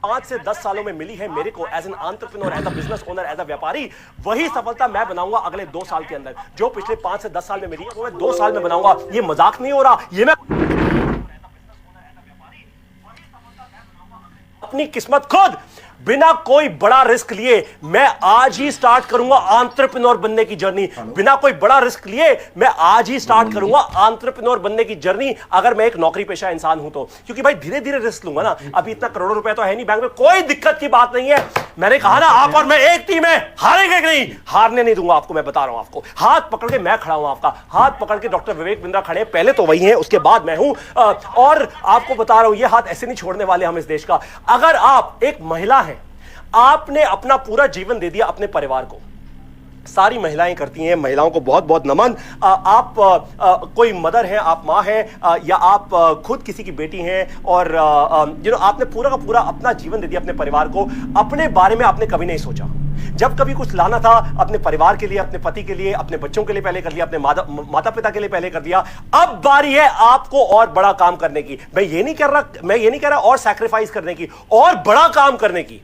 5 से 10 सालों में मिली है मेरे को as an entrepreneur, as a business owner, as a व्यापारी, वही सफलता मैं बनाऊंगा अगले 2 साल के अंदर। जो पिछले 5 से 10 साल में मिली है वो मैं 2 साल में बनाऊंगा। ये मजाक नहीं हो रहा, ये मैं अपनी किस्मत खुद बिना कोई बड़ा रिस्क लिए मैं आज ही स्टार्ट करूंगा एंटरप्रेन्योर बनने की जर्नी। बिना कोई बड़ा रिस्क लिए मैं आज ही स्टार्ट करूंगा एंटरप्रेन्योर बनने की जर्नी, अगर मैं एक नौकरी पेशा इंसान हूं तो। क्योंकि भाई धीरे धीरे रिस्क लूंगा ना, अभी इतना करोड़ों रुपए तो है नहीं बैंक में, कोई दिक्कत की बात नहीं है। मैंने कहा ना आप और मैं एक टीम है, हारेंगे नहीं, हारने नहीं दूंगा आपको, मैं बता रहा हूं आपको। हाथ पकड़ के मैं खड़ा हूं, आपका हाथ पकड़ के डॉक्टर विवेक बिंद्रा खड़े, पहले तो वही है उसके बाद मैं हूं। और आपको बता रहा हूं ये हाथ ऐसे नहीं छोड़ने वाले हम इस देश का। अगर आप एक महिला हैं, आपने अपना पूरा जीवन दे दिया अपने परिवार को, सारी महिलाएं करती हैं, महिलाओं को बहुत बहुत नमन। आप कोई मदर हैं, आप माँ हैं, या आप खुद किसी की बेटी हैं और आपने पूरा का पूरा अपना जीवन दे दिया अपने परिवार को, अपने बारे में आपने कभी नहीं सोचा। जब कभी कुछ लाना था अपने परिवार के लिए, अपने पति के लिए, अपने बच्चों के लिए पहले कर लिया, अपने माता पिता के लिए पहले कर दिया। अब बारी है आपको और बड़ा काम करने की। मैं ये नहीं कह रहा और सैक्रिफाइस करने की, और बड़ा काम करने की।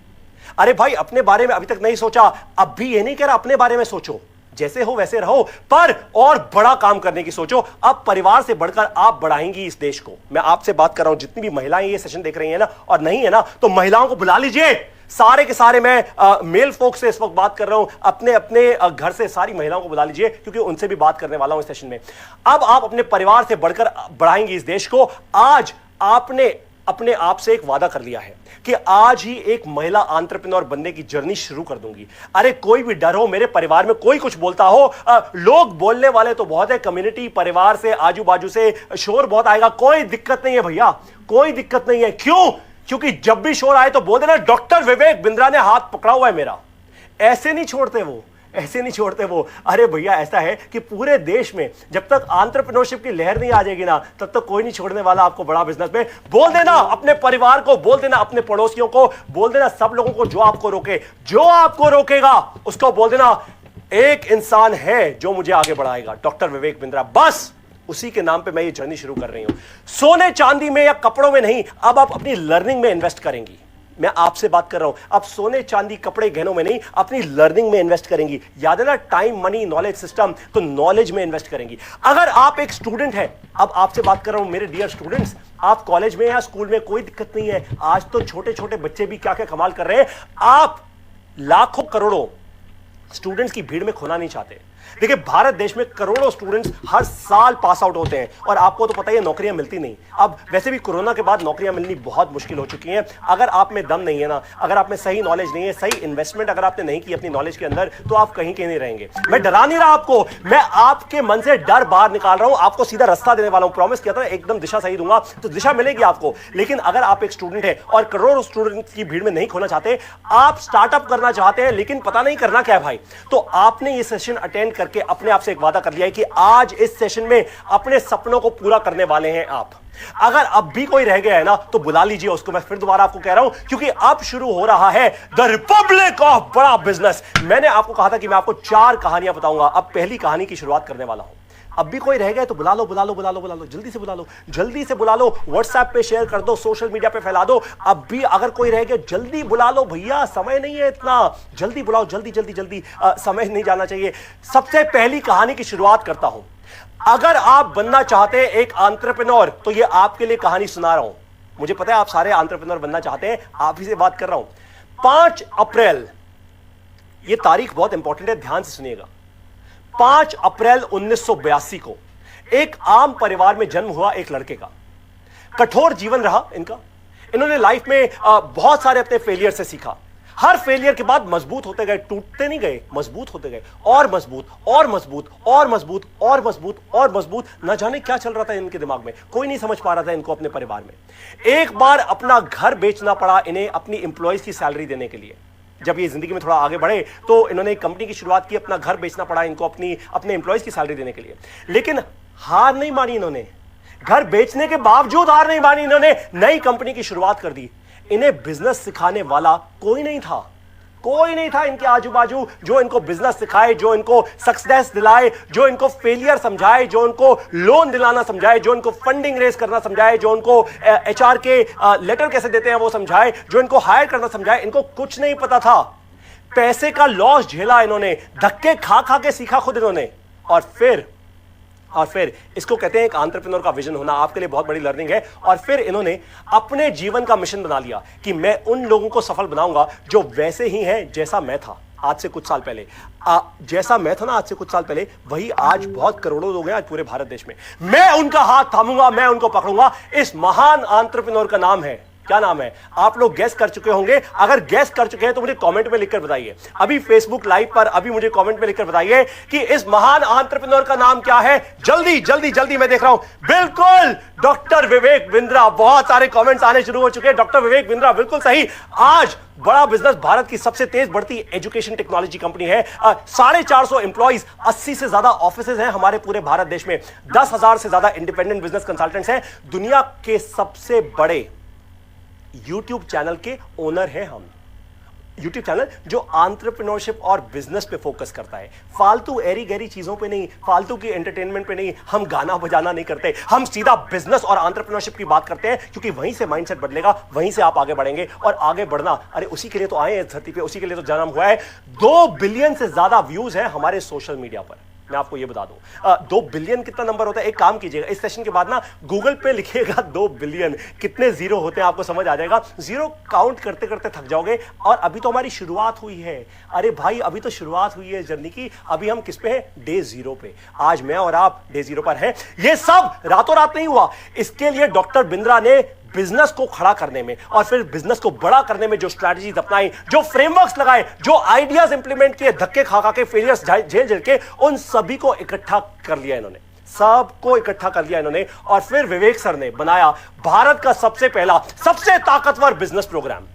अरे भाई अपने बारे में अभी तक नहीं सोचा, अब भी ये नहीं कह रहा अपने बारे में सोचो, जैसे हो वैसे रहो, पर और बड़ा काम करने की सोचो। अब परिवार से बढ़कर आप बढ़ाएंगी इस देश को। मैं आपसे बात कर रहा हूं, जितनी भी महिलाएं ये सेशन देख रही हैं ना और नहीं है ना, तो महिलाओं को बुला लीजिए, सारे के सारे। मैं मेल फोक से इस वक्त बात कर रहा हूं, अपने अपने घर से सारी महिलाओं को बुला लीजिए, क्योंकि उनसे भी बात करने वाला हूं इस सेशन में। अब आप अपने परिवार से बढ़कर बढ़ाएंगी इस देश को। आज आपने अपने आप से एक वादा कर लिया है कि आज ही एक महिला एंटरप्रेन्योर बनने की जर्नी शुरू कर दूंगी। अरे कोई भी डर हो, मेरे परिवार में कोई कुछ बोलता हो, लोग बोलने वाले तो बहुत है, कम्युनिटी, परिवार से, आजू बाजू से शोर बहुत आएगा, कोई दिक्कत नहीं है भैया, कोई दिक्कत नहीं है। क्यों? क्योंकि जब भी शोर आए तो बोल देना डॉक्टर विवेक बिंद्रा ने हाथ पकड़ा हुआ है मेरा। ऐसे नहीं छोड़ते वो, ऐसे नहीं छोड़ते वो। अरे भैया ऐसा है कि पूरे देश में जब तक एंटरप्रेन्योरशिप की लहर नहीं आ जाएगी ना, तब तक कोई नहीं छोड़ने वाला आपको बड़ा बिजनेस में। बोल देना अपने परिवार को, बोल देना अपने पड़ोसियों को, बोल देना सब लोगों को जो आपको रोके, जो आपको रोकेगा उसको बोल देना एक इंसान है जो मुझे आगे बढ़ाएगा, डॉक्टर विवेक बिंद्रा। बस उसी के नाम पे मैं ये जर्नी शुरू कर रही हूं। सोने चांदी में या कपड़ों में नहीं, अब आप अपनी लर्निंग में इन्वेस्ट करेंगी। मैं आपसे बात कर रहा हूं, अब सोने चांदी कपड़े गहनों में नहीं, अपनी लर्निंग में इन्वेस्ट करेंगी। याद है ना, टाइम मनी नॉलेज सिस्टम, तो नॉलेज में इन्वेस्ट करेंगी। अगर आप एक स्टूडेंट हैं, अब आपसे बात कर रहा हूं मेरे डियर स्टूडेंट्स, आप कॉलेज में या स्कूल में, कोई दिक्कत नहीं है। आज तो छोटे छोटे बच्चे भी क्या क्या कमाल कर रहे हैं। आप लाखों करोड़ों स्टूडेंट्स की भीड़ में खोना नहीं चाहते। देखिए भारत देश में करोड़ों स्टूडेंट्स हर साल पास आउट होते हैं, और आपको तो पता ही है नौकरियां मिलती नहीं। अब वैसे भी कोरोना के बाद नौकरियां मिलनी बहुत मुश्किल हो चुकी हैं। अगर आप में दम नहीं है ना, अगर आप में सही नॉलेज नहीं है, सही इन्वेस्टमेंट अगर आपने नहीं की अपनी नॉलेज के अंदर, तो आप कहीं के नहीं रहेंगे। मैं डरा नहीं रहा आपको, मैं आपके मन से डर बाहर निकाल रहा हूं, आपको सीधा रास्ता देने वाला हूं। प्रॉमिस किया था एकदम दिशा सही दूंगा, तो दिशा मिलेगी आपको। लेकिन अगर आप एक स्टूडेंट है और करोड़ों स्टूडेंट की भीड़ में नहीं खोना चाहते, आप स्टार्टअप करना चाहते हैं लेकिन पता नहीं करना क्या है भाई, तो आपने ये सेशन अटेंड करके अपने आप से एक वादा कर लिया है कि आज इस सेशन में अपने सपनों को पूरा करने वाले हैं आप। अगर अब भी कोई रह गया है ना, तो बुला लीजिए उसको। मैं फिर दोबारा आपको कह रहा हूं, क्योंकि अब शुरू हो रहा है द रिपब्लिक ऑफ बड़ा बिजनेस। मैंने आपको कहा था कि मैं आपको 4 कहानियां बताऊंगा, अब पहली कहानी की शुरुआत करने वाला हूं। अब भी कोई रह गया तो बुला लो, बुला लो, बुला लो, बुला लो, जल्दी से बुला लो, जल्दी से बुला लो। व्हाट्सएप पे शेयर कर दो, सोशल मीडिया पे फैला दो। अब भी अगर कोई रह गया जल्दी बुला लो भैया, समय नहीं है इतना, जल्दी बुलाओ, जल्दी जल्दी जल्दी, समय नहीं जाना चाहिए। सबसे पहली कहानी की शुरुआत करता हूं। अगर आप बनना चाहते हैं एक एंटरप्रेन्योर, तो ये आपके लिए कहानी सुना रहा हूं। मुझे पता है आप सारे एंटरप्रेन्योर बनना चाहते हैं, आप ही से बात कर रहा हूं। 5 अप्रैल, ये तारीख बहुत इंपॉर्टेंट है, ध्यान से सुनिएगा। 5 अप्रैल 1982 को एक आम परिवार में जन्म हुआ एक लड़के का। कठोर जीवन रहा इनका। इन्होंने लाइफ में बहुत सारे अपने फेलियर से सीखा। हर फेलियर के बाद मजबूत होते गए, टूटते नहीं गए, मजबूत होते गए, और मजबूत और मजबूत और मजबूत और मजबूत और मजबूत। न जाने क्या चल रहा था इनके दिमाग में, कोई नहीं समझ पा रहा था इनको अपने परिवार में। एक बार अपना घर बेचना पड़ा इन्हें अपनी इंप्लॉइज की सैलरी देने के लिए। जब ये जिंदगी में थोड़ा आगे बढ़े तो इन्होंने एक कंपनी की शुरुआत की, अपना घर बेचना पड़ा इनको अपने एम्प्लॉइज की सैलरी देने के लिए। लेकिन हार नहीं मानी इन्होंने, घर बेचने के बावजूद हार नहीं मानी इन्होंने, नई कंपनी की शुरुआत कर दी। इन्हें बिजनेस सिखाने वाला कोई नहीं था, कोई नहीं था इनके आजू बाजू जो इनको बिजनेस सिखाए, जो इनको सक्सेस दिलाए, जो इनको फेलियर समझाए, जो उनको लोन दिलाना समझाए, जो इनको फंडिंग रेज करना समझाए, जो उनको एचआर के लेटर कैसे देते हैं वो समझाए, जो इनको हायर करना समझाए। इनको कुछ नहीं पता था। पैसे का लॉस झेला इन्होंने, धक्के खा खा के सीखा खुद इन्होंने। और फिर इसको कहते हैं एक एंटरप्रेन्योर का विजन होना, आपके लिए बहुत बड़ी लर्निंग है। और फिर इन्होंने अपने जीवन का मिशन बना लिया कि मैं उन लोगों को सफल बनाऊंगा जो वैसे ही हैं जैसा मैं था आज से कुछ साल पहले। जैसा मैं था ना आज से कुछ साल पहले, वही आज बहुत करोड़ों लोग हैं आज पूरे भारत देश में। मैं उनका हाथ थामूंगा, मैं उनको पकड़ूंगा। इस महान एंटरप्रेन्योर का नाम है, क्या नाम है? आप लोग गैस कर चुके होंगे। अगर गैस कर चुके हैं तो मुझे कमेंट में लिखकर बताइए, अभी फेसबुक लाइव पर अभी मुझे कमेंट में लिखकर बताइए कि इस महान एंटरप्रेन्योर का नाम क्या है। जल्दी जल्दी जल्दी, मैं देख रहा हूं। बिल्कुल, डॉक्टर विवेक बिंद्रा। बहुत सारे कमेंट्स आने शुरू हो चुके हैं। डॉक्टर विवेक बिंद्रा, बिल्कुल सही। आज बड़ा बिजनेस, भारत की सबसे तेज बढ़ती एजुकेशन टेक्नोलॉजी कंपनी है। 450 एम्प्लॉइज, 80 से ज्यादा ऑफिसेज हैं हमारे पूरे भारत देश में। 10,000 से ज्यादा इंडिपेंडेंट बिजनेस कंसल्टेंट्स हैं। दुनिया के सबसे बड़े YouTube चैनल के ओनर हैं हम। YouTube चैनल जो एंटरप्रेन्योरशिप और बिजनेस पे फोकस करता है, फालतू एरी गैरी चीजों पे नहीं, फालतू की एंटरटेनमेंट पे नहीं। हम गाना बजाना नहीं करते, हम सीधा बिजनेस और एंटरप्रेन्योरशिप की बात करते हैं, क्योंकि वहीं से माइंडसेट बदलेगा, वहीं से आप आगे बढ़ेंगे। और आगे बढ़ना, अरे उसी के लिए तो आए हैं धरती पे, उसी के लिए तो जन्म हुआ है। 2 बिलियन से ज्यादा व्यूज हैं हमारे सोशल मीडिया पर। मैं आपको ये बता दूं, 2 बिलियन कितना नंबर होता है? एक काम कीजिएगा, इस सेशन के बाद ना गूगल पे लिखिएगा 2 बिलियन, कितने जीरो होते हैं आपको समझ आ जाएगा। जीरो काउंट करते करते थक जाओगे। और अभी तो हमारी शुरुआत हुई है। अरे भाई, अभी तो शुरुआत हुई है जर्नी की। अभी हम किस पे हैं? डे 0 पे। आज मैं और आप डे 0 पर हैं। ये सब रातों रात नहीं हुआ। इसके लिए डॉक्टर बिंद्रा ने बिजनेस को खड़ा करने में और फिर बिजनेस को बड़ा करने में जो स्ट्रैटेजीज अपनाई, जो फ्रेमवर्क्स लगाए, जो आइडियाज इंप्लीमेंट किए, धक्के खा खा के, फेलियर्स झेल झेल के, उन सभी को इकट्ठा कर लिया इन्होंने। सबको इकट्ठा कर लिया इन्होंने। और फिर विवेक सर ने बनाया भारत का सबसे पहला, सबसे ताकतवर बिजनेस प्रोग्राम।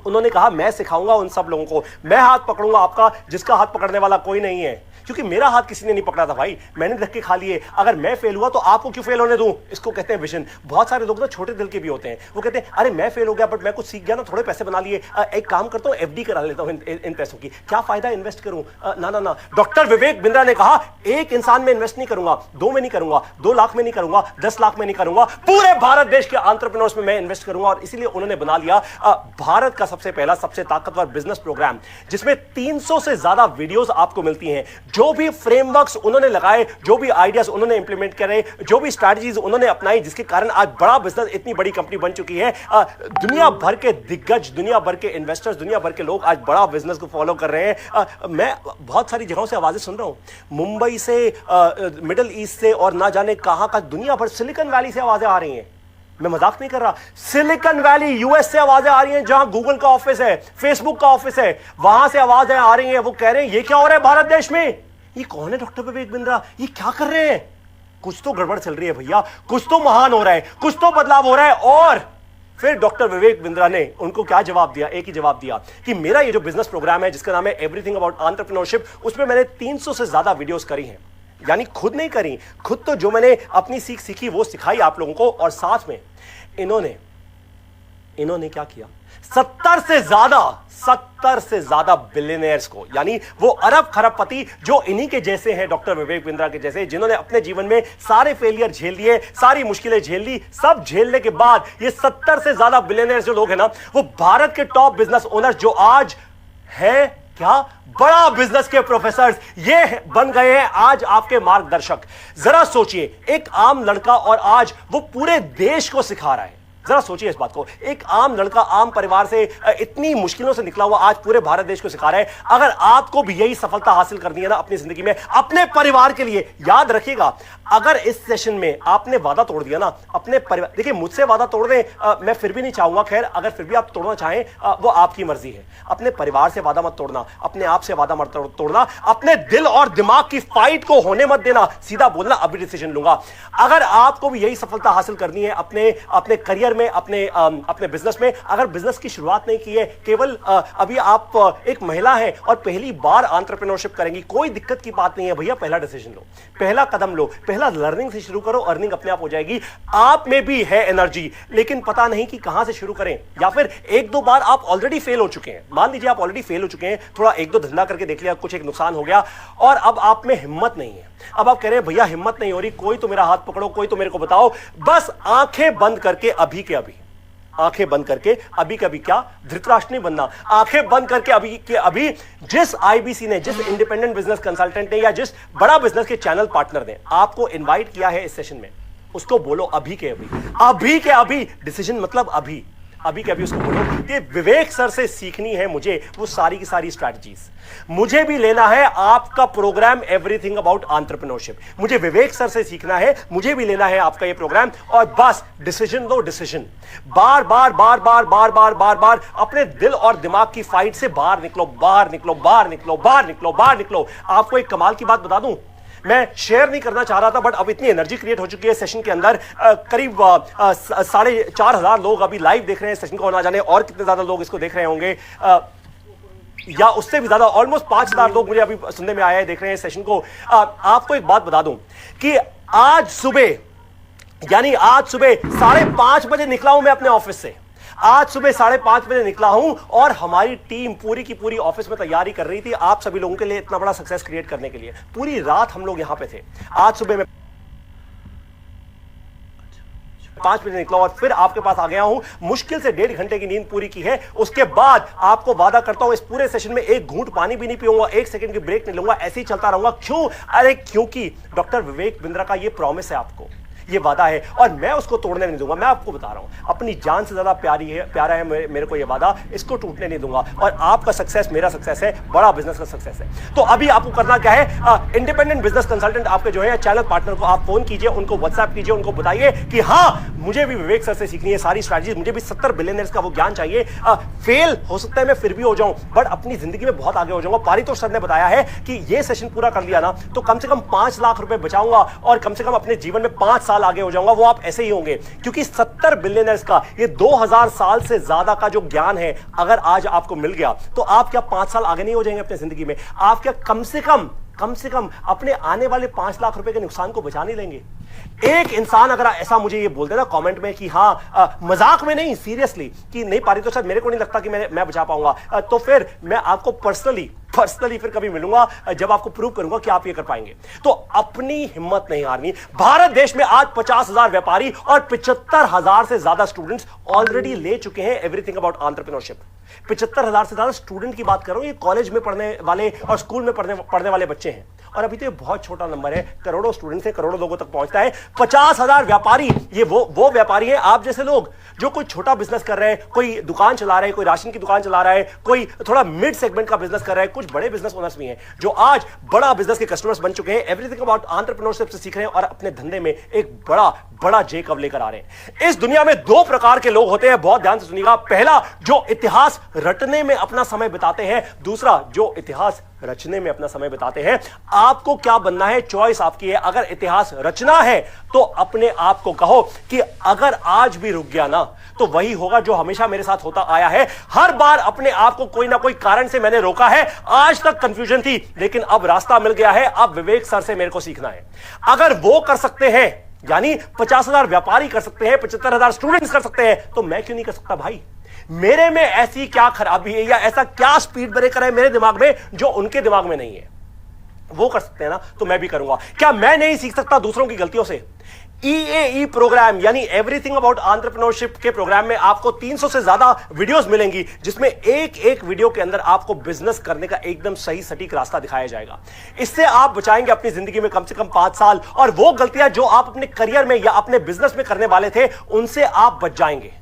उन्होंने कहा मैं सिखाऊंगा उन सब लोगों को, मैं हाथ पकड़ूंगा आपका जिसका हाथ पकड़ने वाला कोई नहीं है। क्योंकि मेरा हाथ किसी ने नहीं पकड़ा था भाई, मैंने धक्के खा लिए। अगर मैं फेल हुआ तो आपको क्यों फेल होने दूं? इसको कहते हैं विजन। बहुत सारे लोग ना छोटे दिल के भी होते हैं। वो कहते हैं अरे मैं फेल हो गया बट मैं कुछ सीख गया ना, थोड़े पैसे बना लिए, एक काम करता हूं एफडी करा लेता हूं इन पैसों की, क्या फायदा इन्वेस्ट करूं? ना ना ना। डॉक्टर विवेक बिंद्रा ने कहा एक इंसान में इन्वेस्ट नहीं करूंगा, 2 में नहीं करूंगा, 2 लाख में नहीं करूंगा, 10 लाख में नहीं करूंगा, पूरे भारत देश के एंटरप्रेन्योर्स में मैं इन्वेस्ट करूंगा। और इसीलिए उन्होंने बना लिया भारत का सबसे पहला, सबसे ताकतवर बिजनेस प्रोग्राम, जिसमें 300 से ज्यादा वीडियोस आपको मिलती हैं। जो भी फ्रेमवर्क्स उन्होंने लगाए, जो भी आइडियाज उन्होंने इंप्लीमेंट करे, जो भी स्ट्रैटेजीज उन्होंने अपनाई, जिसके कारण आज बड़ा बिजनेस, इतनी बड़ी कंपनी बन चुकी है। दुनिया भर के दिग्गज, दुनिया भर के इन्वेस्टर्स, दुनिया भर के लोग आज बड़ा बिजनेस को फॉलो कर रहे हैं। मैं बहुत सारी जगहों से आवाजें सुन रहा हूं, मुंबई से, मिडिल ईस्ट से, और ना जाने कहां का, दुनिया भर, सिलिकॉन वैली से आवाजें आ रही हैं। मैं मजाक नहीं कर रहा। सिलिकॉन वैली, यूएस से आवाजें आ रही हैं, जहां गूगल का ऑफिस है, फेसबुक का ऑफिस है, वहां से आवाजें आ रही हैं। वो कह रहे हैं ये क्या हो रहा है भारत देश में? ये कौन है डॉक्टर विवेक बिंद्रा? ये क्या कर रहे हैं? कुछ तो गड़बड़ चल रही है भैया, कुछ तो महान हो रहा है, कुछ तो बदलाव हो रहा है। और फिर डॉक्टर विवेक बिंद्रा ने उनको क्या जवाब दिया? एक ही जवाब दिया कि मेरा ये जो बिजनेस प्रोग्राम है जिसका नाम है एवरीथिंग अबाउट एंटरप्रेन्योरशिप, उसमें मैंने 300 से ज्यादा वीडियोस करी हैं। यानी खुद नहीं करी, खुद तो जो मैंने अपनी सीखी वो सिखाई आप लोगों को। और साथ में इन्होंने क्या किया? 70 से ज्यादा बिलियनियर्स को, यानी वो अरब खरबपति जो इन्हीं के जैसे हैं, डॉक्टर विवेक बिंद्रा के जैसे, जिन्होंने अपने जीवन में सारे फेलियर झेल लिए, सारी मुश्किलें झेल ली, सब झेलने के बाद ये 70 से ज्यादा बिलियनियर्स जो लोग हैं ना, वो भारत के टॉप बिजनेस ओनर्स जो आज है क्या, बड़ा बिजनेस के प्रोफेसर, ये बन गए हैं आज आपके मार्गदर्शक। जरा सोचिए, एक आम लड़का और आज वो पूरे देश को सिखा रहा है। जरा सोचिए इस बात को, एक आम लड़का, आम परिवार से, इतनी मुश्किलों से निकला हुआ, आज पूरे भारत देश को सिखा रहा है। अगर आपको भी यही सफलता हासिल करनी है ना अपनी जिंदगी में, अपने परिवार के लिए, याद रखिएगा, अगर इस सेशन में आपने वादा तोड़ दिया ना अपने परिवार, देखिए मुझसे वादा तोड़ दें, मैं फिर भी नहीं चाहूंगा, खैर अगर फिर भी आप तोड़ना चाहें वो आपकी मर्जी है। अपने परिवार से वादा मत तोड़ना, अपने आप से वादा मत तोड़ना, अपने दिल और दिमाग की फाइट को होने मत देना, सीधा बोलना अभी डिसीजन लूंगा। अगर आपको भी यही सफलता हासिल करनी है अपने करियर में, अपने बिजनेस में। अगर बिजनेस की शुरुआत नहीं की है, केवल अभी आप एक महिला है और पहली बार एंटरप्रेन्योरशिप करेंगी, कोई दिक्कत की बात नहीं है भैया। पहला डिसीजन लो, पहला कदम लो, पहला लर्निंग से शुरू करो, अर्निंग अपने आप हो जाएगी। आप में भी है एनर्जी, लेकिन पता नहीं कि कहां से शुरू करें, या फिर एक दो बार आप ऑलरेडी फेल हो चुके हैं। मान लीजिए आप ऑलरेडी फेल हो चुके हैं, थोड़ा एक दो धंधा करके देख लिया, कुछ एक नुकसान हो गया और अब आप में हिम्मत नहीं है। अब आप कह रहे हैं भैया हिम्मत नहीं हो रही, कोई तो मेरा हाथ पकड़ो, कोई तो मेरे को बताओ। बस आंखें बंद करके अभी के अभी, आंखें बंद करके अभी के अभी, क्या धृतराष्ट्र नहीं बनना, आंखें बंद करके अभी के अभी जिस आईबीसी ने, जिस इंडिपेंडेंट बिजनेस कंसल्टेंट ने या जिस बड़ा बिजनेस के चैनल पार्टनर ने आपको इनवाइट किया है इस सेशन में, उसको बोलो अभी के अभी, अभी के अभी डिसीजन, मतलब अभी के अभी उसको बोलो कि विवेक सर से सीखनी है मुझे वो सारी की सारी स्ट्रैटेजीज। मुझे भी लेना है आपका प्रोग्राम एवरीथिंग अबाउट एंटरप्रेन्योरशिप। मुझे विवेक सर से सीखना है, मुझे भी लेना है आपका ये प्रोग्राम। और बस डिसीजन दो, डिसीजन। बार बार बार बार बार बार बार बार अपने दिल और दिमाग की फाइट से बाहर निकलो, बाहर निकलो, बाहर निकलो, बाहर निकलो, बाहर निकलो। आपको एक कमाल की बात बता दूं, मैं शेयर नहीं करना चाह रहा था, बट अब इतनी एनर्जी क्रिएट हो चुकी है सेशन के अंदर। करीब 4,500 लोग अभी लाइव देख रहे हैं सेशन को, ना जाने और कितने ज्यादा लोग इसको देख रहे होंगे, या उससे भी ज्यादा, ऑलमोस्ट 5,000 लोग मुझे अभी सुनने में आए हैं, देख रहे हैं सेशन को। आपको एक बात बता दूं कि आज सुबह, यानी आज सुबह 5:30 बजे निकला हूं मैं अपने ऑफिस से। आज सुबह 5:30 बजे निकला हूं और हमारी टीम पूरी की पूरी ऑफिस में तैयारी कर रही थी आप सभी लोगों के लिए इतना बड़ा सक्सेस क्रिएट करने के लिए। पूरी रात हम लोग यहां पे थे। आज सुबह मैं 5 बजे निकला और फिर आपके पास आ गया हूं। मुश्किल से 1.5 घंटे की नींद पूरी की है। उसके बाद आपको वादा करता हूं इस पूरे सेशन में एक घूंट पानी भी नहीं पीऊंगा, 1 सेकंड की ब्रेक नहीं लूंगा, ऐसे ही चलता रहूंगा। क्यों? अरे क्योंकि डॉक्टर विवेक बिंद्रा का ये प्रॉमिस है, आपको ये वादा है और मैं उसको तोड़ने नहीं दूंगा। मैं आपको बता रहा हूं, अपनी जान से ज्यादा प्यारा है मेरे को ये वादा, इसको टूटने नहीं दूंगा। और आपका सक्सेस मेरा सक्सेस है, बड़ा बिजनेस का सक्सेस है। तो अभी आपको करना क्या है, इंडिपेंडेंट बिजनेस कंसल्टेंट आपके जो है चैनल पार्टनर को आप फोन कीजिए, उनको व्हाट्सएप कीजिए, उनको बताइए कि हाँ मुझे भी विवेक सर से सीखनी है सारी स्ट्रैटेजी, मुझे भी 70 बिलियनर्स का वो ज्ञान चाहिए। फेल हो सकता है मैं फिर भी हो जाऊं, बट अपनी जिंदगी में बहुत आगे हो जाऊंगा। पारितोष सर ने बताया है कि ये सेशन पूरा कर लिया ना तो कम से कम 5 लाख रुपए बचाऊंगा और कम से कम अपने जीवन में 5 साल आगे हो जाऊंगा। वो आप ऐसे ही होंगे, क्योंकि 70 बिलियनर्स का ये 2000 साल से ज्यादा का जो ज्ञान है, अगर आज आपको मिल गया तो आप क्या 5 साल आगे नहीं हो जाएंगे अपनी जिंदगी में? आप क्या कम से कम अपने आने वाले 5 लाख रुपए के नुकसान को बचा नहीं लेंगे? एक इंसान अगर ऐसा मुझे ये बोल देना कमेंट में कि हाँ मजाक में नहीं, सीरियसली, कि नहीं पारितोष सर मेरे को नहीं लगता कि मैं बचा पाऊंगा, तो फिर मैं आपको पर्सनली फिर कभी मिलूंगा जब आपको प्रूव करूंगा कि आप ये कर पाएंगे। तो अपनी हिम्मत नहीं हारनी। भारत देश में आज 50,000 व्यापारी और 75,000 से ज्यादा स्टूडेंट्स ऑलरेडी ले चुके हैं एवरीथिंग अबाउट एंटरप्रेन्योरशिप। 75,000 से ज्यादा स्टूडेंट की बात कर रहा हूं, ये कॉलेज में पढ़ने वाले और स्कूल में पढ़ने वाले बच्चे हैं। और अभी तो ये बहुत छोटा नंबर है, करोड़ों स्टूडेंट से करोड़ों लोगों तक पहुंचता है। 50,000 व्यापारी, ये वो व्यापारी हैं आप जैसे लोग जो कोई छोटा बिजनेस कर रहे हैं, कोई दुकान चला रहे हैं, कोई राशन की दुकान चला रहा है, कोई थोड़ा मिड सेगमेंट का बिजनेस कर रहा है, कुछ बड़े बिजनेस ओनर्स भी हैं जो आज बड़ा बिजनेस के कस्टमर्स बन चुके हैं, एवरीथिंग अबाउट एंटरप्रेन्योरशिप से सीख रहे हैं और अपने धंधे में एक बड़ा जेकब लेकर आ रहे हैं। इस दुनिया में 2 प्रकार के लोग होते हैं, बहुत ध्यान से सुनिएगा। पहला, जो इतिहास रटने में अपना समय बिताते हैं। दूसरा, जो इतिहास रचने में अपना समय बिताते हैं। आपको क्या बनना है, चॉइस आपकी है। अगर इतिहास रचना है तो अपने आप को कहो कि अगर आज भी रुक गया ना तो वही होगा जो हमेशा मेरे साथ होता आया है। हर बार अपने आप को कोई ना कोई कारण से मैंने रोका है, आज तक कंफ्यूजन थी, लेकिन अब रास्ता मिल गया है। अब विवेक सर से मेरे को सीखना है। अगर वो कर सकते हैं, यानी 50,000 व्यापारी कर सकते हैं, 75,000 स्टूडेंट्स कर सकते हैं, तो मैं क्यों नहीं कर सकता भाई? मेरे में ऐसी क्या खराबी है या ऐसा क्या स्पीड ब्रेकर है मेरे दिमाग में जो उनके दिमाग में नहीं है? वो कर सकते हैं ना, तो मैं भी करूंगा। क्या मैं नहीं सीख सकता दूसरों की गलतियों से? EAE प्रोग्राम यानी एवरीथिंग अबाउट एंटरप्रेन्योरशिप के प्रोग्राम में आपको 300 से ज्यादा वीडियोस मिलेंगी, जिसमें एक वीडियो के अंदर आपको बिजनेस करने का एकदम सही सटीक रास्ता दिखाया जाएगा। इससे आप बचाएंगे अपनी जिंदगी में कम से कम 5 साल, और वो गलतियां जो आप अपने करियर में या अपने बिजनेस में करने वाले थे उनसे आप बच जाएंगे।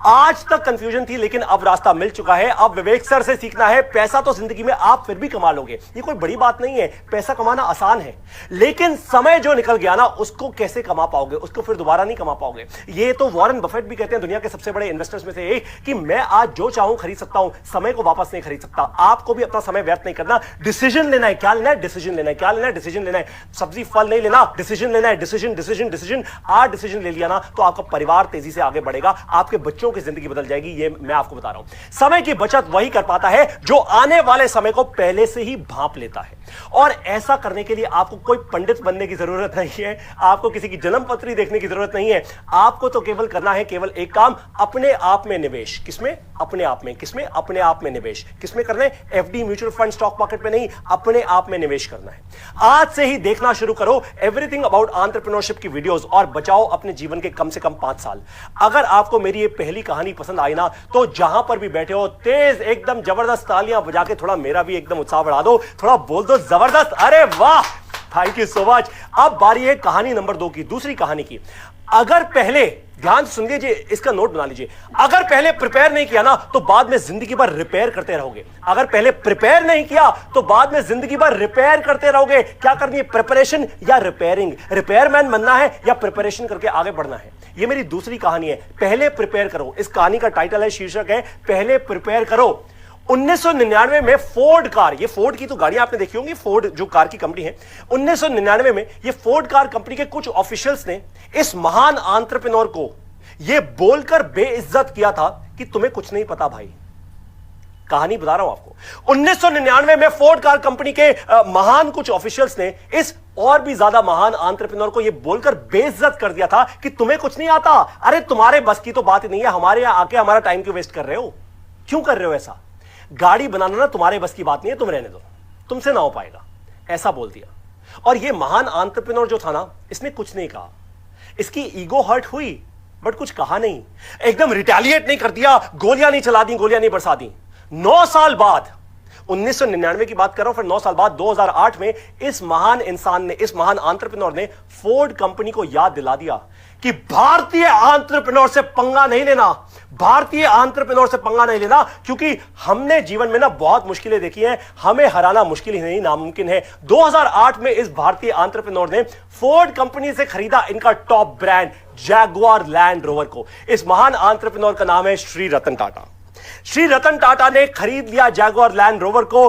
आज तक कंफ्यूजन थी, लेकिन अब रास्ता मिल चुका है। अब विवेक सर से सीखना है। पैसा तो जिंदगी में आप फिर भी कमा लोगे, ये कोई बड़ी बात नहीं है, पैसा कमाना आसान है, लेकिन समय जो निकल गया ना, उसको कैसे कमा पाओगे, उसको फिर दोबारा नहीं कमा पाओगे। ये तो वॉरेन बफेट भी कहते हैं, दुनिया के सबसे बड़े इन्वेस्टर्स में से एक, कि मैं आज जो चाहूं खरीद सकता हूं, समय को वापस नहीं खरीद सकता। आपको भी अपना समय व्यर्थ नहीं करना। डिसीजन लेना है, क्या लेना है, डिसीजन लेना है, क्या लेना है, डिसीजन लेना है। सब्जी फल नहीं लेना, डिसीजन लेना है, डिसीजन डिसीजन डिसीजन। आज डिसीजन ले लिया ना, तो आपका परिवार तेजी से आगे बढ़ेगा, आपके बच्चों की जिंदगी बदल जाएगी। ये मैं आपको बता रहा हूं। समय की बचत वही कर पाता है जो आने वाले समय को पहले से ही भांप लेता है। और ऐसा करने के लिए आपको कोई पंडित बनने की जरूरत नहीं है, आपको किसी की जन्म पत्री देखने की जरूरत नहीं है। आपको तो केवल करना है केवल एक काम, अपने आप में निवेश। किसमें? अपने आप में। किसमें? अपने आप में निवेश। किसमें करना है? FD, mutual fund, stock market में नहीं, अपने आप में निवेश करना है। आज से ही देखना शुरू करो एवरीथिंग अबाउट एंटरप्रेन्योरशिप की वीडियोस और बचाओ अपने जीवन के कम से कम 5 साल। अगर आपको मेरी ये पहली कहानी पसंद आई ना, तो जहां पर भी बैठे हो तेज एकदम जबरदस्त तालियां बजा के थोड़ा मेरा भी एकदम उत्साह बढ़ा दो, थोड़ा बोल दो जबरदस्त, अरे वाह, थैंक यू सो मच। अब बारी है कहानी नंबर 2 की, दूसरी कहानी की। अगर पहले, ध्यान सुन लीजिए, इसका नोट बना लीजिए, अगर पहले प्रिपेयर नहीं किया ना, तो बाद में जिंदगी भर रिपेयर करते रहोगे। अगर पहले प्रिपेयर नहीं किया, तो बाद में जिंदगी भर रिपेयर करते रहोगे। क्या करनी है? प्रिपरेशन या रिपेयरिंग? रिपेयरमैन बनना है या प्रिपरेशन करके आगे बढ़ना है? ये मेरी दूसरी कहानी है, पहले प्रिपेयर करो। इस कहानी का टाइटल है, शीर्षक है, पहले प्रिपेयर करो। 1999 में फोर्ड कार, ये फोर्ड की तो गाड़ियां आपने देखी होंगी, फोर्ड जो कार की कंपनी है, 1999 में ये फोर्ड कार कंपनी के कुछ ऑफिशियल्स ने इस महान एंटरप्रेन्योर को ये बोलकर बेइज्जत किया था कि तुम्हें कुछ नहीं पता भाई। कहानी बता रहा हूं आपको। 1999 में फोर्ड कार कंपनी के महान कुछ ऑफिशियल्स ने इस और भी ज्यादा महान एंटरप्रेन्योर को यह बोलकर बेइज्जत कर दिया था कि तुम्हें कुछ नहीं आता। अरे तुम्हारे बस की तो बात ही नहीं है, हमारे यहां आके हमारा टाइम क्यों वेस्ट कर रहे हो? क्यों कर रहे हो ऐसा? गाड़ी बनाना ना तुम्हारे बस की बात नहीं है, तुम रहने दो, तुमसे ना हो पाएगा, ऐसा बोल दिया। और ये महान एंटरप्रेन्योर जो था ना, इसने कुछ नहीं कहा। इसकी ईगो हर्ट हुई, बट कुछ कहा नहीं, एकदम रिटेलिएट नहीं कर दिया, गोलियां नहीं चला दी, गोलियां नहीं बरसा दी। 9 साल बाद, 1999 की बात कर रहा हूं, फिर 9 साल बाद 2008 में इस महान इंसान ने, इस महान एंटरप्रेन्योर ने फोर्ड कंपनी को याद दिला दिया कि भारतीय एंटरप्रेन्योर से पंगा नहीं लेना, भारतीय एंटरप्रेन्योर से पंगा नहीं लेना, क्योंकि हमने जीवन में ना बहुत मुश्किलें देखी हैं, हमें हराना मुश्किल ही नहीं नामुमकिन है। 2008 में इस भारतीय एंटरप्रेन्योर ने फोर्ड कंपनी से खरीदा इनका top brand Jaguar land rover को। इस महान एंटरप्रेन्योर का नाम है श्री रतन टाटा। श्री रतन टाटा ने खरीद लिया जैगुआर लैंड रोवर को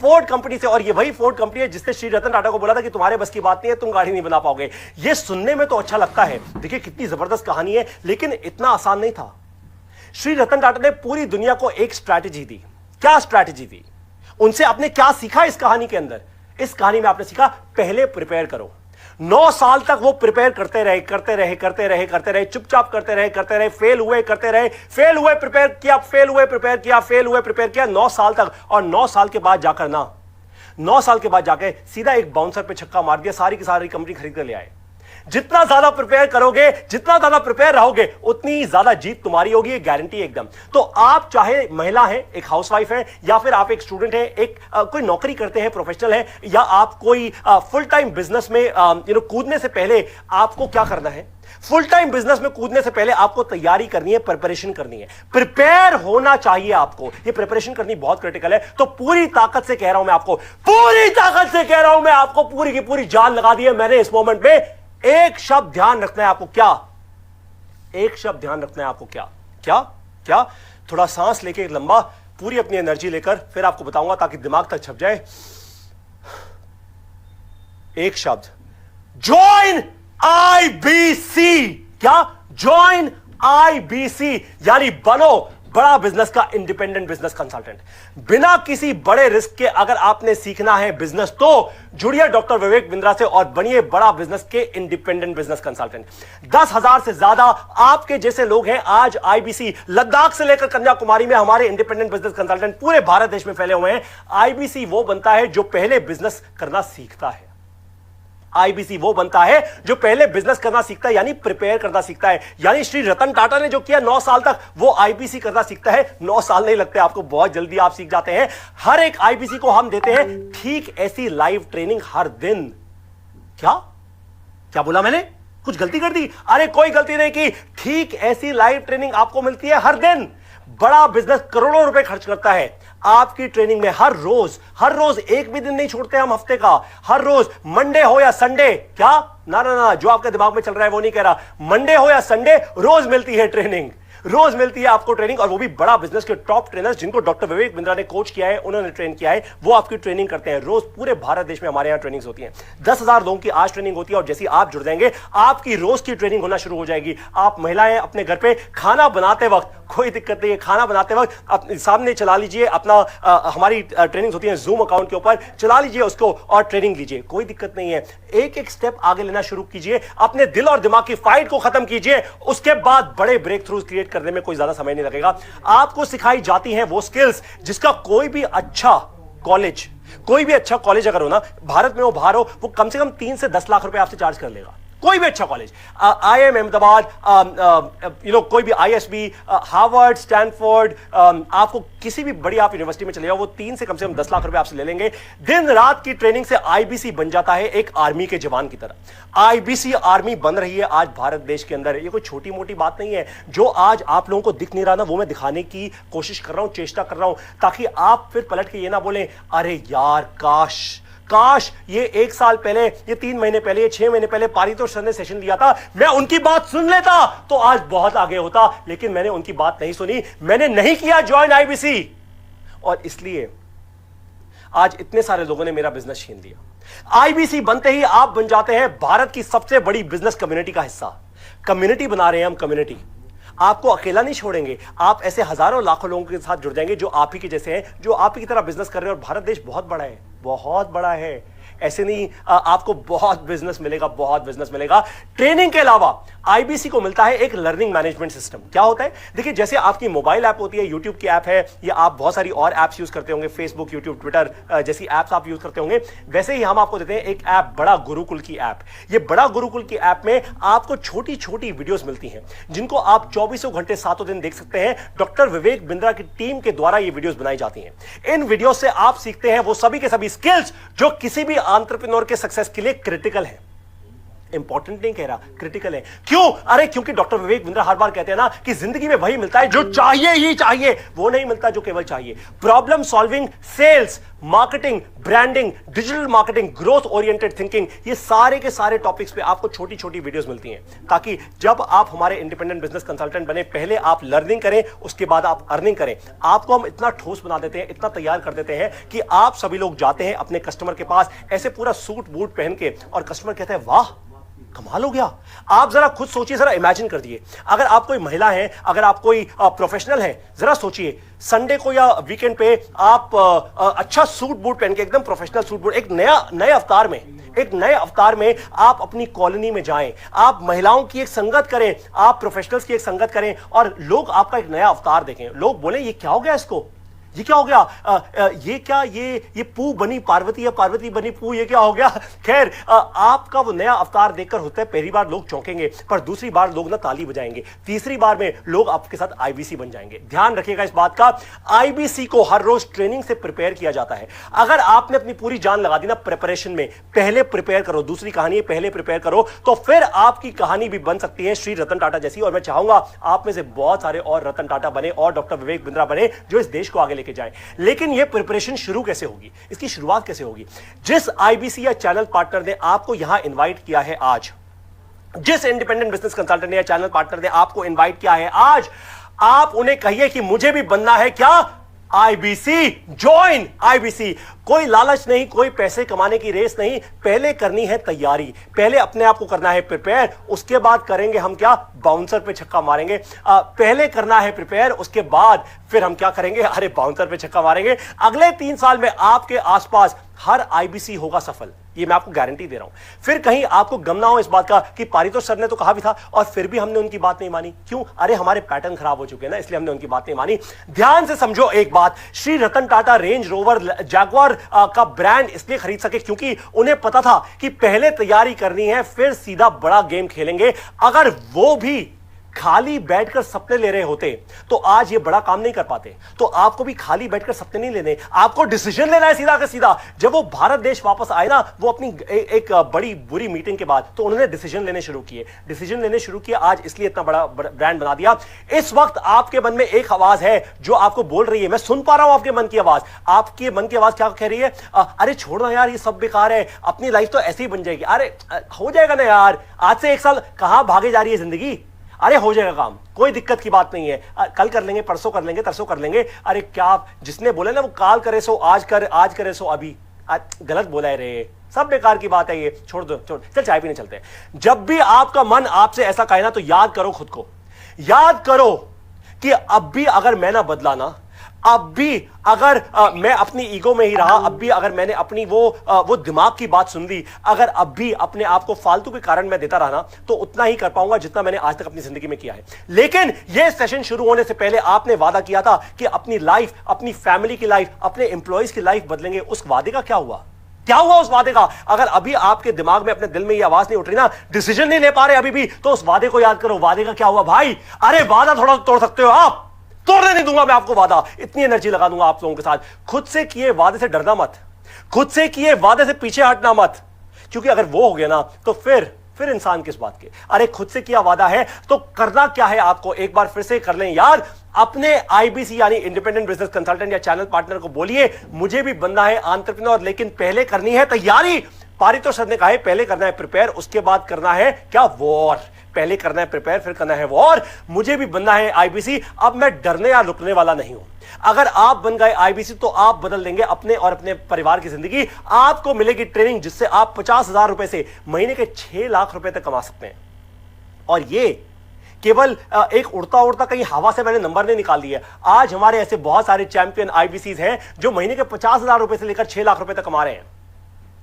फोर्ड कंपनी से, और ये वही फोर्ड कंपनी है जिसने श्री रतन टाटा को बोला था कि तुम्हारे बस की बात नहीं है, तुम गाड़ी नहीं बना पाओगे। ये सुनने में तो अच्छा लगता है, देखिए कितनी जबरदस्त कहानी है, लेकिन इतना आसान नहीं था। श्री रतन टाटा ने पूरी दुनिया को एक स्ट्रैटेजी दी। क्या स्ट्रैटेजी दी? उनसे आपने क्या सीखा इस कहानी के अंदर? इस कहानी में आपने सीखा, पहले प्रिपेयर करो। 9 साल तक वो प्रिपेयर करते रहे, चुपचाप करते रहे, फेल हुए, करते रहे, फेल हुए, प्रिपेयर किया, फेल हुए, प्रिपेयर किया, फेल हुए, प्रिपेयर किया, 9 साल तक। और 9 साल के बाद जाकर ना, 9 साल के बाद जाके सीधा एक बाउंसर पे छक्का मार दिया, सारी की सारी कंपनी खरीद कर ले आए। जितना ज्यादा प्रिपेयर करोगे, जितना ज्यादा प्रिपेयर रहोगे, उतनी ज्यादा जीत तुम्हारी होगी, ये गारंटी एकदम। तो आप चाहे महिला हैं, एक हाउसवाइफ हैं, या फिर आप एक स्टूडेंट हैं, एक कोई नौकरी करते हैं, प्रोफेशनल हैं, या आप कोई फुल टाइम बिजनेस में कूदने से पहले आपको क्या करना है? फुल टाइम बिजनेस में कूदने से पहले आपको तैयारी करनी है, प्रिपरेशन करनी है, प्रिपेयर होना चाहिए आपको। ये प्रिपरेशन करनी बहुत क्रिटिकल है। तो पूरी ताकत से कह रहा हूं मैं आपको, पूरी ताकत से कह रहा हूं मैं आपको, पूरी की पूरी जान लगा दी है मैंने इस मोमेंट में। एक शब्द ध्यान रखना है आपको, क्या? एक शब्द ध्यान रखना है आपको, क्या? क्या? क्या? थोड़ा सांस लेके लंबा, पूरी अपनी एनर्जी लेकर, फिर आपको बताऊंगा ताकि दिमाग तक छप जाए। एक शब्द, ज्वाइन आईबीसी। क्या? ज्वाइन आईबीसी, यानी बनो बड़ा बिजनेस का इंडिपेंडेंट बिजनेस कंसल्टेंट। बिना किसी बड़े रिस्क के अगर आपने सीखना है बिजनेस, तो जुड़िए डॉक्टर विवेक बिंद्रा से और बनिए बड़ा बिजनेस के इंडिपेंडेंट बिजनेस कंसल्टेंट। 10,000 से ज्यादा आपके जैसे लोग हैं आज आईबीसी, लद्दाख से लेकर कन्याकुमारी में हमारे इंडिपेंडेंट बिजनेस कंसल्टेंट पूरे भारत देश में फैले हुए हैं। आईबीसी वो बनता है जो पहले बिजनेस करना सीखता है। आईबीसी वो बनता है जो पहले बिजनेस करना सीखता है, यानी प्रिपेयर करना सीखता है। यानी श्री रतन टाटा ने जो किया 9 साल तक, वो आईबीसी करना सीखता है। 9 साल नहीं लगते आपको, बहुत जल्दी आप सीख जाते हैं। हर एक आईबीसी को हम देते हैं ठीक ऐसी लाइव ट्रेनिंग हर दिन। क्या क्या बोला मैंने? कुछ गलती कर दी? अरे कोई गलती नहीं की। ठीक ऐसी लाइव ट्रेनिंग आपको मिलती है हर दिन। बड़ा बिजनेस करोड़ों रुपए खर्च करता है आपकी ट्रेनिंग में। हर रोज एक भी दिन नहीं छोड़ते हम हफ्ते का। हर रोज, मंडे हो या संडे, क्या ना ना ना, जो आपके दिमाग में चल रहा है वो नहीं कह रहा। मंडे हो या संडे, रोज मिलती है ट्रेनिंग, रोज मिलती है आपको ट्रेनिंग। और वो भी बड़ा बिजनेस के टॉप ट्रेनर्स जिनको डॉक्टर विवेक बिंद्रा ने कोच किया है, उन्होंने ट्रेन किया है, वो आपकी ट्रेनिंग करते हैं। रोज पूरे भारत देश में हमारे यहां ट्रेनिंग्स होती हैं। 10,000 लोगों की आज ट्रेनिंग होती है और जैसे आप जुड़ जाएंगे आपकी रोज की ट्रेनिंग होना शुरू हो जाएगी। आप महिलाएं अपने घर पे खाना बनाते वक्त, कोई दिक्कत नहीं है, खाना बनाते वक्त अपने सामने चला लीजिए अपना हमारी ट्रेनिंग होती है जूम अकाउंट के ऊपर, चला लीजिए उसको और ट्रेनिंग लीजिए, कोई दिक्कत नहीं है। एक एक स्टेप आगे लेना शुरू कीजिए, अपने दिल और दिमाग की फाइट को खत्म कीजिए। उसके बाद बड़े ब्रेक थ्रूज क्रिएट करने में कोई ज्यादा समय नहीं लगेगा। आपको सिखाई जाती हैं वो स्किल्स जिसका कोई भी अच्छा कॉलेज अगर हो ना भारत में, हो बाहर हो, वो कम से कम 3 से 10 लाख रुपए आपसे चार्ज कर लेगा। कोई भी अच्छा कॉलेज, IIM अहमदाबाद, कोई भी ISB, हार्वर्ड, स्टैनफोर्ड, आपको किसी भी बड़ी आप यूनिवर्सिटी में चले जाओ, वो 3 से कम 10 लाख रुपए आपसे ले लेंगे। दिन रात की ट्रेनिंग से IBC बन जाता है एक आर्मी के जवान की तरह। IBC आर्मी बन रही है आज भारत देश के अंदर। ये कोई छोटी मोटी बात नहीं है। जो आज आप लोगों को दिख नहीं रहा ना, वो मैं दिखाने की कोशिश कर रहा हूं, चेष्टा कर रहा हूं, ताकि आप फिर पलट के ये ना बोलें अरे यार काश ये 1 साल पहले, ये 3 महीने पहले, ये 6 महीने पहले पारितोष सर ने सेशन लिया था, मैं उनकी बात सुन लेता तो आज बहुत आगे होता। लेकिन मैंने उनकी बात नहीं सुनी, मैंने नहीं किया ज्वाइन IBC, और इसलिए आज इतने सारे लोगों ने मेरा बिजनेस छीन लिया। IBC बनते ही आप बन जाते हैं भारत की सबसे बड़ी बिजनेस कम्युनिटी का हिस्सा। कम्युनिटी बना रहे हैं हम, कम्युनिटी। आपको अकेला नहीं छोड़ेंगे, आप ऐसे हजारों लाखों लोगों के साथ जुड़ जाएंगे जो आप ही के जैसे हैं, जो आप ही की तरह बिजनेस कर रहे हैं। और भारत देश बहुत बड़ा है, बहुत बड़ा है। ऐसे नहीं, आपको बहुत बिजनेस मिलेगा। ट्रेनिंग के अलावा IBC को मिलता है एक लर्निंग मैनेजमेंट सिस्टम। क्या होता है? देखिए, जैसे आपकी मोबाइल ऐप होती है, यूट्यूब की ऐप है, या आप बहुत सारी और ऐप्स यूज करते होंगे, फेसबुक, यूट्यूब, ट्विटर जैसी ऐप्स आप यूज करते होंगे, वैसे ही हम आपको देते हैं एक ऐप, बड़ा गुरुकुल की ऐप। ये बड़ा गुरुकुल की ऐप में आपको छोटी छोटी वीडियोस मिलती हैं जिनको आप 24 घंटे 7 दिन देख सकते हैं। डॉक्टर विवेक बिंद्रा की टीम के द्वारा ये वीडियोस बनाई जाती हैं। इन वीडियो से आप सीखते हैं वो सभी के सभी स्किल्स जो किसी भी एंटरप्रेन्योर के सक्सेस के लिए क्रिटिकल है। इंपॉर्टेंट नहीं कह रहा, क्रिटिकल है। क्यों? अरे क्योंकि डॉक्टर विवेक बिंद्रा हर बार कहते हैं ना कि जिंदगी में वही मिलता है जो चाहिए ही चाहिए, वो नहीं मिलता जो केवल चाहिए। Problem solving, sales, marketing, branding, digital marketing, growth oriented thinking, ये सारे के सारे टॉपिक्स पे आपको छोटी छोटी वीडियोस मिलती हैं, ताकि जब आप हमारे इंडिपेंडेंट बिजनेस कंसल्टेंट बने, पहले आप लर्निंग करें, उसके बाद आप अर्निंग करें। आपको हम इतना ठोस बना देते हैं, इतना तैयार कर देते हैं कि आप सभी लोग जाते हैं अपने कस्टमर के पास ऐसे पूरा सूट बूट पहन के, और कस्टमर कहते हैं वाह कमाल हो गया। आप जरा खुद सोचिए, जरा इमेजिन कर दिए, अगर आप कोई महिला हैं, अगर आप कोई प्रोफेशनल हैं, जरा सोचिए संडे को या वीकेंड पे आप अच्छा सूट बूट पहन के, एकदम प्रोफेशनल सूट बूट, एक नए अवतार में आप अपनी कॉलोनी में जाएं, आप महिलाओं की एक संगत करें, आप प्रोफेशनल्स की एक संगत करें, और लोग आपका एक नया अवतार देखें। लोग बोले ये क्या हो गया इसको, ये क्या हो गया, ये पू बनी पार्वती या पार्वती बनी पू, ये क्या हो गया। खैर, आपका वो नया अवतार देखकर होता है पहली बार लोग चौंकेंगे, पर दूसरी बार लोग ना ताली बजाएंगे, तीसरी बार में लोग आपके साथ IBC बन जाएंगे। ध्यान रखिएगा इस बात का, IBC को हर रोज ट्रेनिंग से प्रिपेयर किया जाता है। अगर आपने अपनी पूरी जान लगा दी ना प्रिपरेशन में, पहले प्रिपेयर करो, दूसरी कहानी है पहले प्रिपेयर करो, तो फिर आपकी कहानी भी बन सकती है श्री रतन टाटा जैसी। और मैं चाहूंगा आप में से बहुत सारे और रतन टाटा बने और डॉक्टर विवेक बिंद्रा बने जो इस देश को आगे लेके जाए। लेकिन यह प्रिपरेशन शुरू कैसे होगी, इसकी शुरुआत कैसे होगी? जिस IBC या चैनल पार्टनर ने आपको यहां इनवाइट किया है आज, जिस इंडिपेंडेंट बिजनेस कंसल्टेंट या चैनल पार्टनर ने आपको इनवाइट किया है आज, आप उन्हें कहिए कि मुझे भी बनना है क्या IBC, ज्वाइन IBC। कोई लालच नहीं, कोई पैसे कमाने की रेस नहीं, पहले करनी है तैयारी, पहले अपने आप को करना है प्रिपेयर, उसके बाद करेंगे हम क्या, बाउंसर पे छक्का मारेंगे। पहले करना है प्रिपेयर, उसके बाद फिर हम क्या करेंगे, अरे बाउंसर पे छक्का मारेंगे। अगले 3 साल में आपके आसपास हर IBC होगा सफल, ये मैं आपको गारंटी दे रहा हूं। फिर कहीं आपको गम ना हो इस बात का कि पारितोष सर ने तो कहा भी था और फिर भी हमने उनकी बात नहीं मानी। क्यों? अरे हमारे पैटर्न खराब हो चुके हैं ना, इसलिए हमने उनकी बात नहीं मानी। ध्यान से समझो एक बात, Shri Ratan Tata range rover Jaguar का ब्रांड इसलिए खरीद सके क्योंकि उन्हें पता था कि पहले तैयारी करनी है, फिर सीधा बड़ा गेम खेलेंगे। अगर वो भी खाली बैठकर सपने ले रहे होते तो आज ये बड़ा काम नहीं कर पाते। तो आपको भी खाली बैठकर सपने नहीं लेने, आपको डिसीजन लेना है सीधा का सीधा। जब वो भारत देश वापस आए ना, वो अपनी एक बड़ी बुरी मीटिंग के बाद, तो उन्होंने डिसीजन लेने शुरू किए, डिसीजन लेने शुरू किए। आज इसलिए इतना बड़ा ब्रांड बना दिया। इस वक्त आपके मन में एक आवाज है जो आपको बोल रही है, मैं सुन पा रहा हूं आपके मन की आवाज। आपके मन की आवाज क्या कह रही है? अरे छोड़ना यार, ये सब बेकार है, अपनी लाइफ तो ऐसे ही बन जाएगी। अरे हो जाएगा ना यार, आज से 1 साल कहां भागे जा रही है जिंदगी। अरे हो जाएगा काम, कोई दिक्कत की बात नहीं है, कल कर लेंगे, परसों कर लेंगे, तरसों कर लेंगे। अरे क्या, जिसने बोले ना वो काल करे सो आज कर, आज करे सो अभी, गलत बोला है रे, सब बेकार की बात है ये, छोड़ दो, छोड़, चल चाय पीने चलते हैं। जब भी आपका मन आपसे ऐसा कहे ना, तो याद करो खुद को, याद करो कि अब भी अगर मैं ना बदला ना, अब भी अगर मैं अपनी ईगो में ही रहा, अब भी अगर मैंने अपनी वो दिमाग की बात सुन ली, अगर अब भी अपने आप को फालतू के कारण मैं देता रहा ना, तो उतना ही कर पाऊंगा जितना मैंने आज तक अपनी जिंदगी में किया है। लेकिन ये सेशन शुरू होने से पहले आपने वादा किया था कि अपनी लाइफ, अपनी फैमिली की लाइफ, अपने एम्प्लॉइज की लाइफ बदलेंगे। उस वादे का क्या हुआ? क्या हुआ उस वादे का? अगर अभी आपके दिमाग में, अपने दिल में ये आवाज नहीं उठ रही ना, डिसीजन नहीं ले पा रहे अभी भी, तो उस वादे को याद करो। वादे का क्या हुआ भाई? अरे वादा थोड़ा तोड़ सकते हो आप, तोड़ने नहीं दूंगा मैं आपको वादा। इतनी एनर्जी लगा दूंगा आप लोगों के साथ। खुद से किए वादे से डरना मत, खुद से किए वादे से पीछे हटना मत, क्योंकि अगर वो हो गया ना, तो फिर इंसान किस बात के। अरे खुद से किया वादा है तो करना क्या है आपको, एक बार फिर से कर लें यार। अपने आईबीसी यानी इंडिपेंडेंट बिजनेस कंसल्टेंट या चैनल पार्टनर को बोलिए, मुझे भी बनना है एंटरप्रेन्योर, लेकिन पहले करनी है तैयारी। पारितोष सर ने कहा है पहले करना है प्रिपेयर, उसके बाद करना है क्या, वॉर। पहले करना है प्रिपेयर, फिर करना है वॉर। मुझे भी बनना है आईबीसी। अब मैं डरने या रुकने वाला नहीं हूं। अगर आप बन गए आईबीसी तो आप बदल देंगे अपने और अपने परिवार की जिंदगी। आपको मिलेगी ट्रेनिंग जिससे आप 50,000 रुपए से महीने के 6 लाख रुपए तक कमा सकते हैं। और ये केवल एक उड़ता उड़ता कहीं हवा से मैंने नंबर नहीं निकाल दिया। आज हमारे ऐसे बहुत सारे चैंपियन आईबीसीज हैं जो महीने के 50,000 रुपए से लेकर 6 लाख रुपए तक कमा रहे हैं।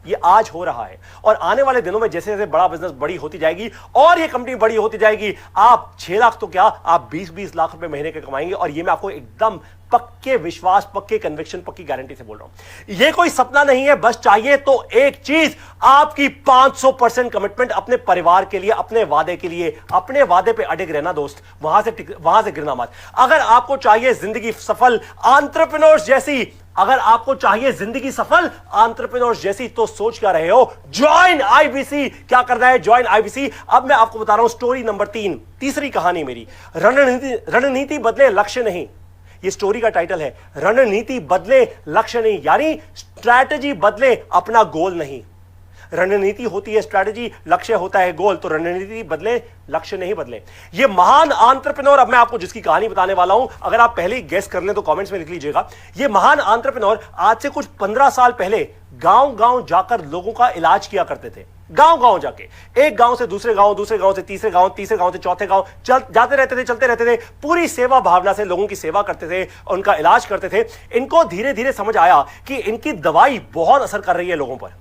ये आज हो रहा है और आने वाले दिनों में जैसे जैसे बड़ा बिजनेस बड़ी होती जाएगी और ये कंपनी बड़ी होती जाएगी, आप 6 लाख तो क्या, आप 20-20 लाख रुपए महीने के कमाएंगे। और ये मैं आपको एकदम पक्के विश्वास, पक्के कन्विक्शन, पक्की गारंटी से बोल रहा हूं। ये कोई सपना नहीं है, बस चाहिए तो एक चीज, आपकी 500% कमिटमेंट अपने परिवार के लिए, अपने वादे के लिए। अपने वादे पे अड़िग रहना दोस्त, वहां से गिरना मत। अगर आपको चाहिए जिंदगी सफल एंटरप्रेन्योर्स जैसी, अगर आपको चाहिए जिंदगी सफल एंटरप्रेन्योर्स जैसी, तो सोच क्या रहे हो, ज्वाइन आईबीसी। क्या करना है, ज्वाइन आईबीसी। अब मैं आपको बता रहा हूं स्टोरी नंबर 3, तीसरी कहानी मेरी। रणनीति बदले लक्ष्य नहीं, ये स्टोरी का टाइटल है। रणनीति बदले लक्ष्य नहीं, यानी स्ट्रैटेजी बदले अपना गोल नहीं। रणनीति होती है स्ट्रैटेजी, लक्ष्य होता है गोल। तो रणनीति बदले, लक्ष्य नहीं बदले। ये महान एंटरप्रेन्योर, अब मैं आपको जिसकी कहानी बताने वाला हूं, अगर आप पहले ही गेस कर लें तो कमेंट्स में लिख लीजिएगा। ये महान एंटरप्रेन्योर आज से कुछ 15 साल पहले गांव-गांव जाकर लोगों का इलाज किया करते थे। गांव-गांव जाके, एक गांव से दूसरे गांव, दूसरे गांव से तीसरे गांव, तीसरे गांव से चौथे गांव जाते रहते थे, चलते रहते थे। पूरी सेवा भावना से लोगों की सेवा करते थे, उनका इलाज करते थे। इनको धीरे धीरे समझ आया कि इनकी दवाई बहुत असर कर रही है लोगों पर,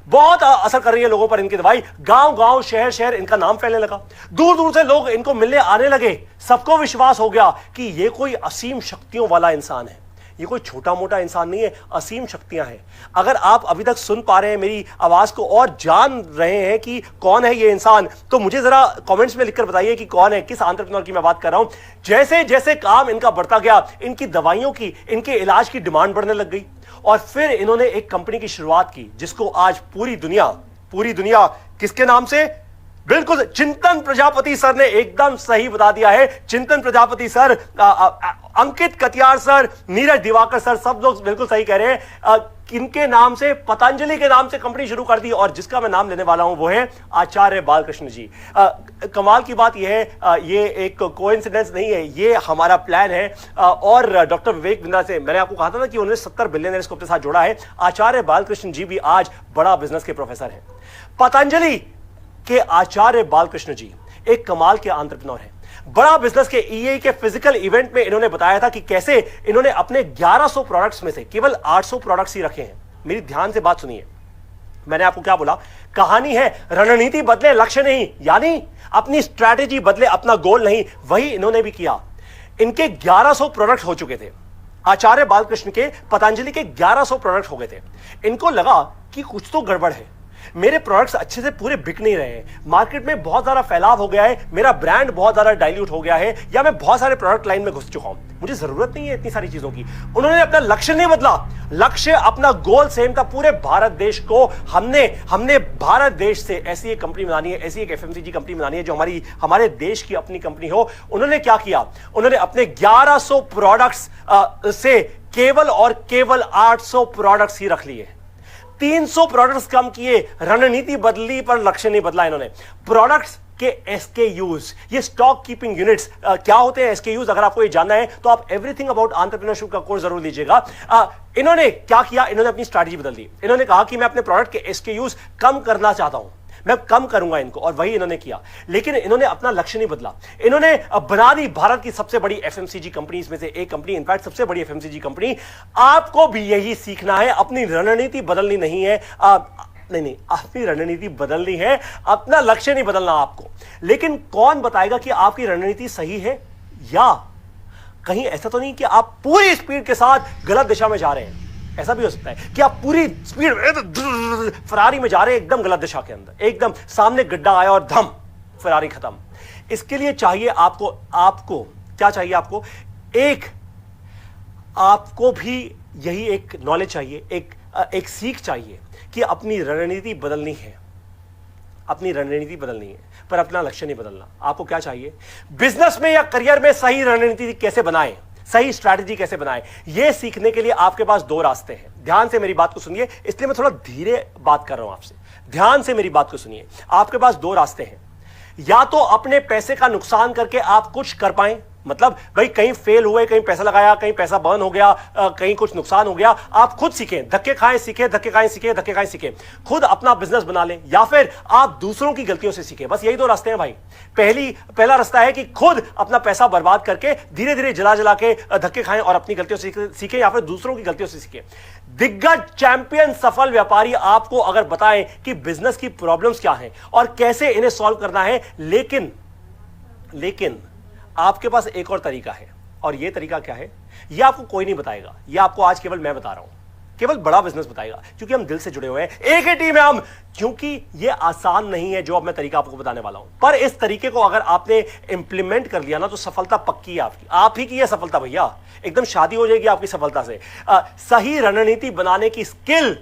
बहुत असर कर रही है लोगों पर इनकी दवाई। गांव-गांव, शहर-शहर इनका नाम फैलने लगा। दूर-दूर से लोग इनको मिलने आने लगे। सबको विश्वास हो गया कि ये कोई असीम शक्तियों वाला इंसान है, ये कोई छोटा मोटा इंसान नहीं है, असीम शक्तियां हैं। अगर आप अभी तक सुन पा रहे हैं मेरी आवाज को और जान रहे हैं कि कौन है ये इंसान, तो मुझे जरा कमेंट्स में लिखकर बताइए कि कौन है, किस एंटरप्रेन्योर की मैं बात कर रहा हूं। जैसे जैसे काम इनका बढ़ता गया, इनकी दवाइयों की, इनके इलाज की डिमांड बढ़ने लग गई और फिर इन्होंने एक कंपनी की शुरुआत की जिसको आज पूरी दुनिया किसके नाम से, बिल्कुल चिंतन प्रजापति सर ने एकदम सही बता दिया है। चिंतन प्रजापति सर, अंकित कटियार सर, नीरज दिवाकर सर, सब लोग बिल्कुल सही कह रहे हैं। किनके नाम से, पतंजलि के नाम से कंपनी शुरू कर दी और जिसका मैं नाम लेने वाला हूं वो है आचार्य बालकृष्ण जी। कमाल की बात यह है, ये एक कोइंसिडेंस नहीं है, ये हमारा प्लान है। और डॉक्टर विवेक बिंद्रा से मैंने आपको कहा था ना कि उन्होंने 70 बिलियनर्स को अपने साथ जोड़ा है। आचार्य बालकृष्ण जी भी आज बड़ा बिजनेस के प्रोफेसर हैं। पतंजलि के आचार्य बालकृष्ण जी एक कमाल के एंटरप्रेन्योर हैं। बड़ा बिजनेस के ईए के फिजिकल इवेंट में इन्होंने बताया था कि कैसे इन्होंने अपने 1100 प्रोडक्ट्स में से केवल 800 प्रोडक्ट्स ही रखे हैं। मेरी ध्यान से बात सुनिए, मैंने आपको क्या बोला, कहानी है रणनीति बदले लक्ष्य नहीं, यानी अपनी स्ट्रैटेजी बदले अपना गोल नहीं। वही इन्होंने भी किया। इनके 1100 प्रोडक्ट हो चुके थे। आचार्य बालकृष्ण के, पतंजलि के 1100 प्रोडक्ट हो गए थे। इनको लगा कि कुछ तो गड़बड़ है। मेरे प्रोडक्ट्स अच्छे से पूरे बिक नहीं रहे हैं, मार्केट में बहुत ज्यादा फैलाव हो गया है, मेरा ब्रांड बहुत ज्यादा डाइल्यूट हो गया है, या मैं बहुत सारे प्रोडक्ट लाइन में घुस चुका हूं, मुझे जरूरत नहीं है इतनी सारी चीजों की। उन्होंने अपना लक्ष्य नहीं बदला, लक्ष्य अपना गोल सेम था। पूरे भारत देश को हमने भारत देश से ऐसी एक कंपनी बनानी है, ऐसी एक एफएमसीजी कंपनी बनानी है जो हमारे देश की अपनी कंपनी हो। उन्होंने क्या किया, उन्होंने अपने 1100 प्रोडक्ट्स से केवल और केवल 800 प्रोडक्ट्स ही रख लिए, 300 प्रोडक्ट्स कम किए, रणनीति बदली पर लक्ष्य नहीं बदला इन्होंने। प्रोडक्ट्स के SKUs, ये स्टॉक कीपिंग यूनिट्स क्या होते हैं SKUs, अगर आपको ये जानना है तो आप एवरीथिंग अबाउट एंटरप्रेन्योरशिप का कोर्स जरूर लीजिएगा। इन्होंने क्या किया, इन्होंने अपनी स्ट्रैटेजी बदल दी। इन्होंने कहा कि मैं अपने प्रोडक्ट के SKUs कम करना चाहता हूं, मैं कम करूंगा इनको, और वही इन्होंने किया। लेकिन इन्होंने अपना लक्ष्य नहीं बदला। इन्होंने बना दी भारत की सबसे बड़ी एफएमसीजी कंपनीज में से एक कंपनी, इनफैक्ट सबसे बड़ी एफएमसीजी कंपनी। आपको भी यही सीखना है, अपनी रणनीति बदलनी नहीं है, नहीं, अपनी रणनीति बदलनी है, अपना लक्ष्य नहीं बदलना आपको। लेकिन कौन बताएगा कि आपकी रणनीति सही है, या कहीं ऐसा तो नहीं कि आप पूरी स्पीड के साथ गलत दिशा में जा रहे हैं। ऐसा भी हो सकता है कि आप पूरी स्पीड फरारी में जा रहे हैं, एकदम गलत दिशा के अंदर, एकदम सामने गड्ढा आया और धम फरारी खत्म। इसके लिए चाहिए आपको क्या चाहिए, आपको भी यही एक नॉलेज चाहिए, एक सीख चाहिए कि अपनी रणनीति बदलनी है, अपनी रणनीति बदलनी है, पर अपना लक्ष्य नहीं बदलना। आपको क्या चाहिए, बिजनेस में या करियर में सही रणनीति कैसे बनाएं, सही स्ट्रैटेजी कैसे बनाएं, यह सीखने के लिए आपके पास दो रास्ते हैं। ध्यान से मेरी बात को सुनिए, इसलिए मैं थोड़ा धीरे बात कर रहा हूं आपसे, ध्यान से मेरी बात को सुनिए। आपके पास दो रास्ते हैं, या तो अपने पैसे का नुकसान करके आप कुछ कर पाएं, मतलब भाई कहीं फेल हुए, कहीं पैसा लगाया, कहीं पैसा बर्न हो गया, कहीं कुछ नुकसान हो गया, आप खुद सीखें, धक्के खाएं सीखें, धक्के खाएं सीखें, धक्के खाएं सीखें, खुद अपना बिजनेस बना लें, या फिर आप दूसरों की गलतियों से सीखें। बस यही दो रास्ते हैं भाई। पहला रास्ता है कि खुद अपना पैसा बर्बाद करके धीरे धीरे जला के धक्के खाएं और अपनी गलतियों से सीखें, या फिर दूसरों की गलतियों से सीखें। दिग्गज चैंपियन सफल व्यापारी आपको अगर बताएं कि बिजनेस की प्रॉब्लम्स क्या हैं और कैसे इन्हें सॉल्व करना है, लेकिन आपके पास एक और तरीका है, और यह तरीका क्या है, यह आपको कोई नहीं बताएगा, यह आपको आज केवल मैं बता रहा हूं, केवल बड़ा बिजनेस बताएगा, क्योंकि हम दिल से जुड़े हुए हैं, एक ही टीम है हम। क्योंकि यह आसान नहीं है जो अब मैं तरीका आपको बताने वाला हूं, पर इस तरीके को अगर आपने इंप्लीमेंट कर लिया ना, तो सफलता पक्की है आपकी, आप ही की है सफलता भैया, एकदम शादी हो जाएगी आपकी सफलता से। सही रणनीति बनाने की स्किल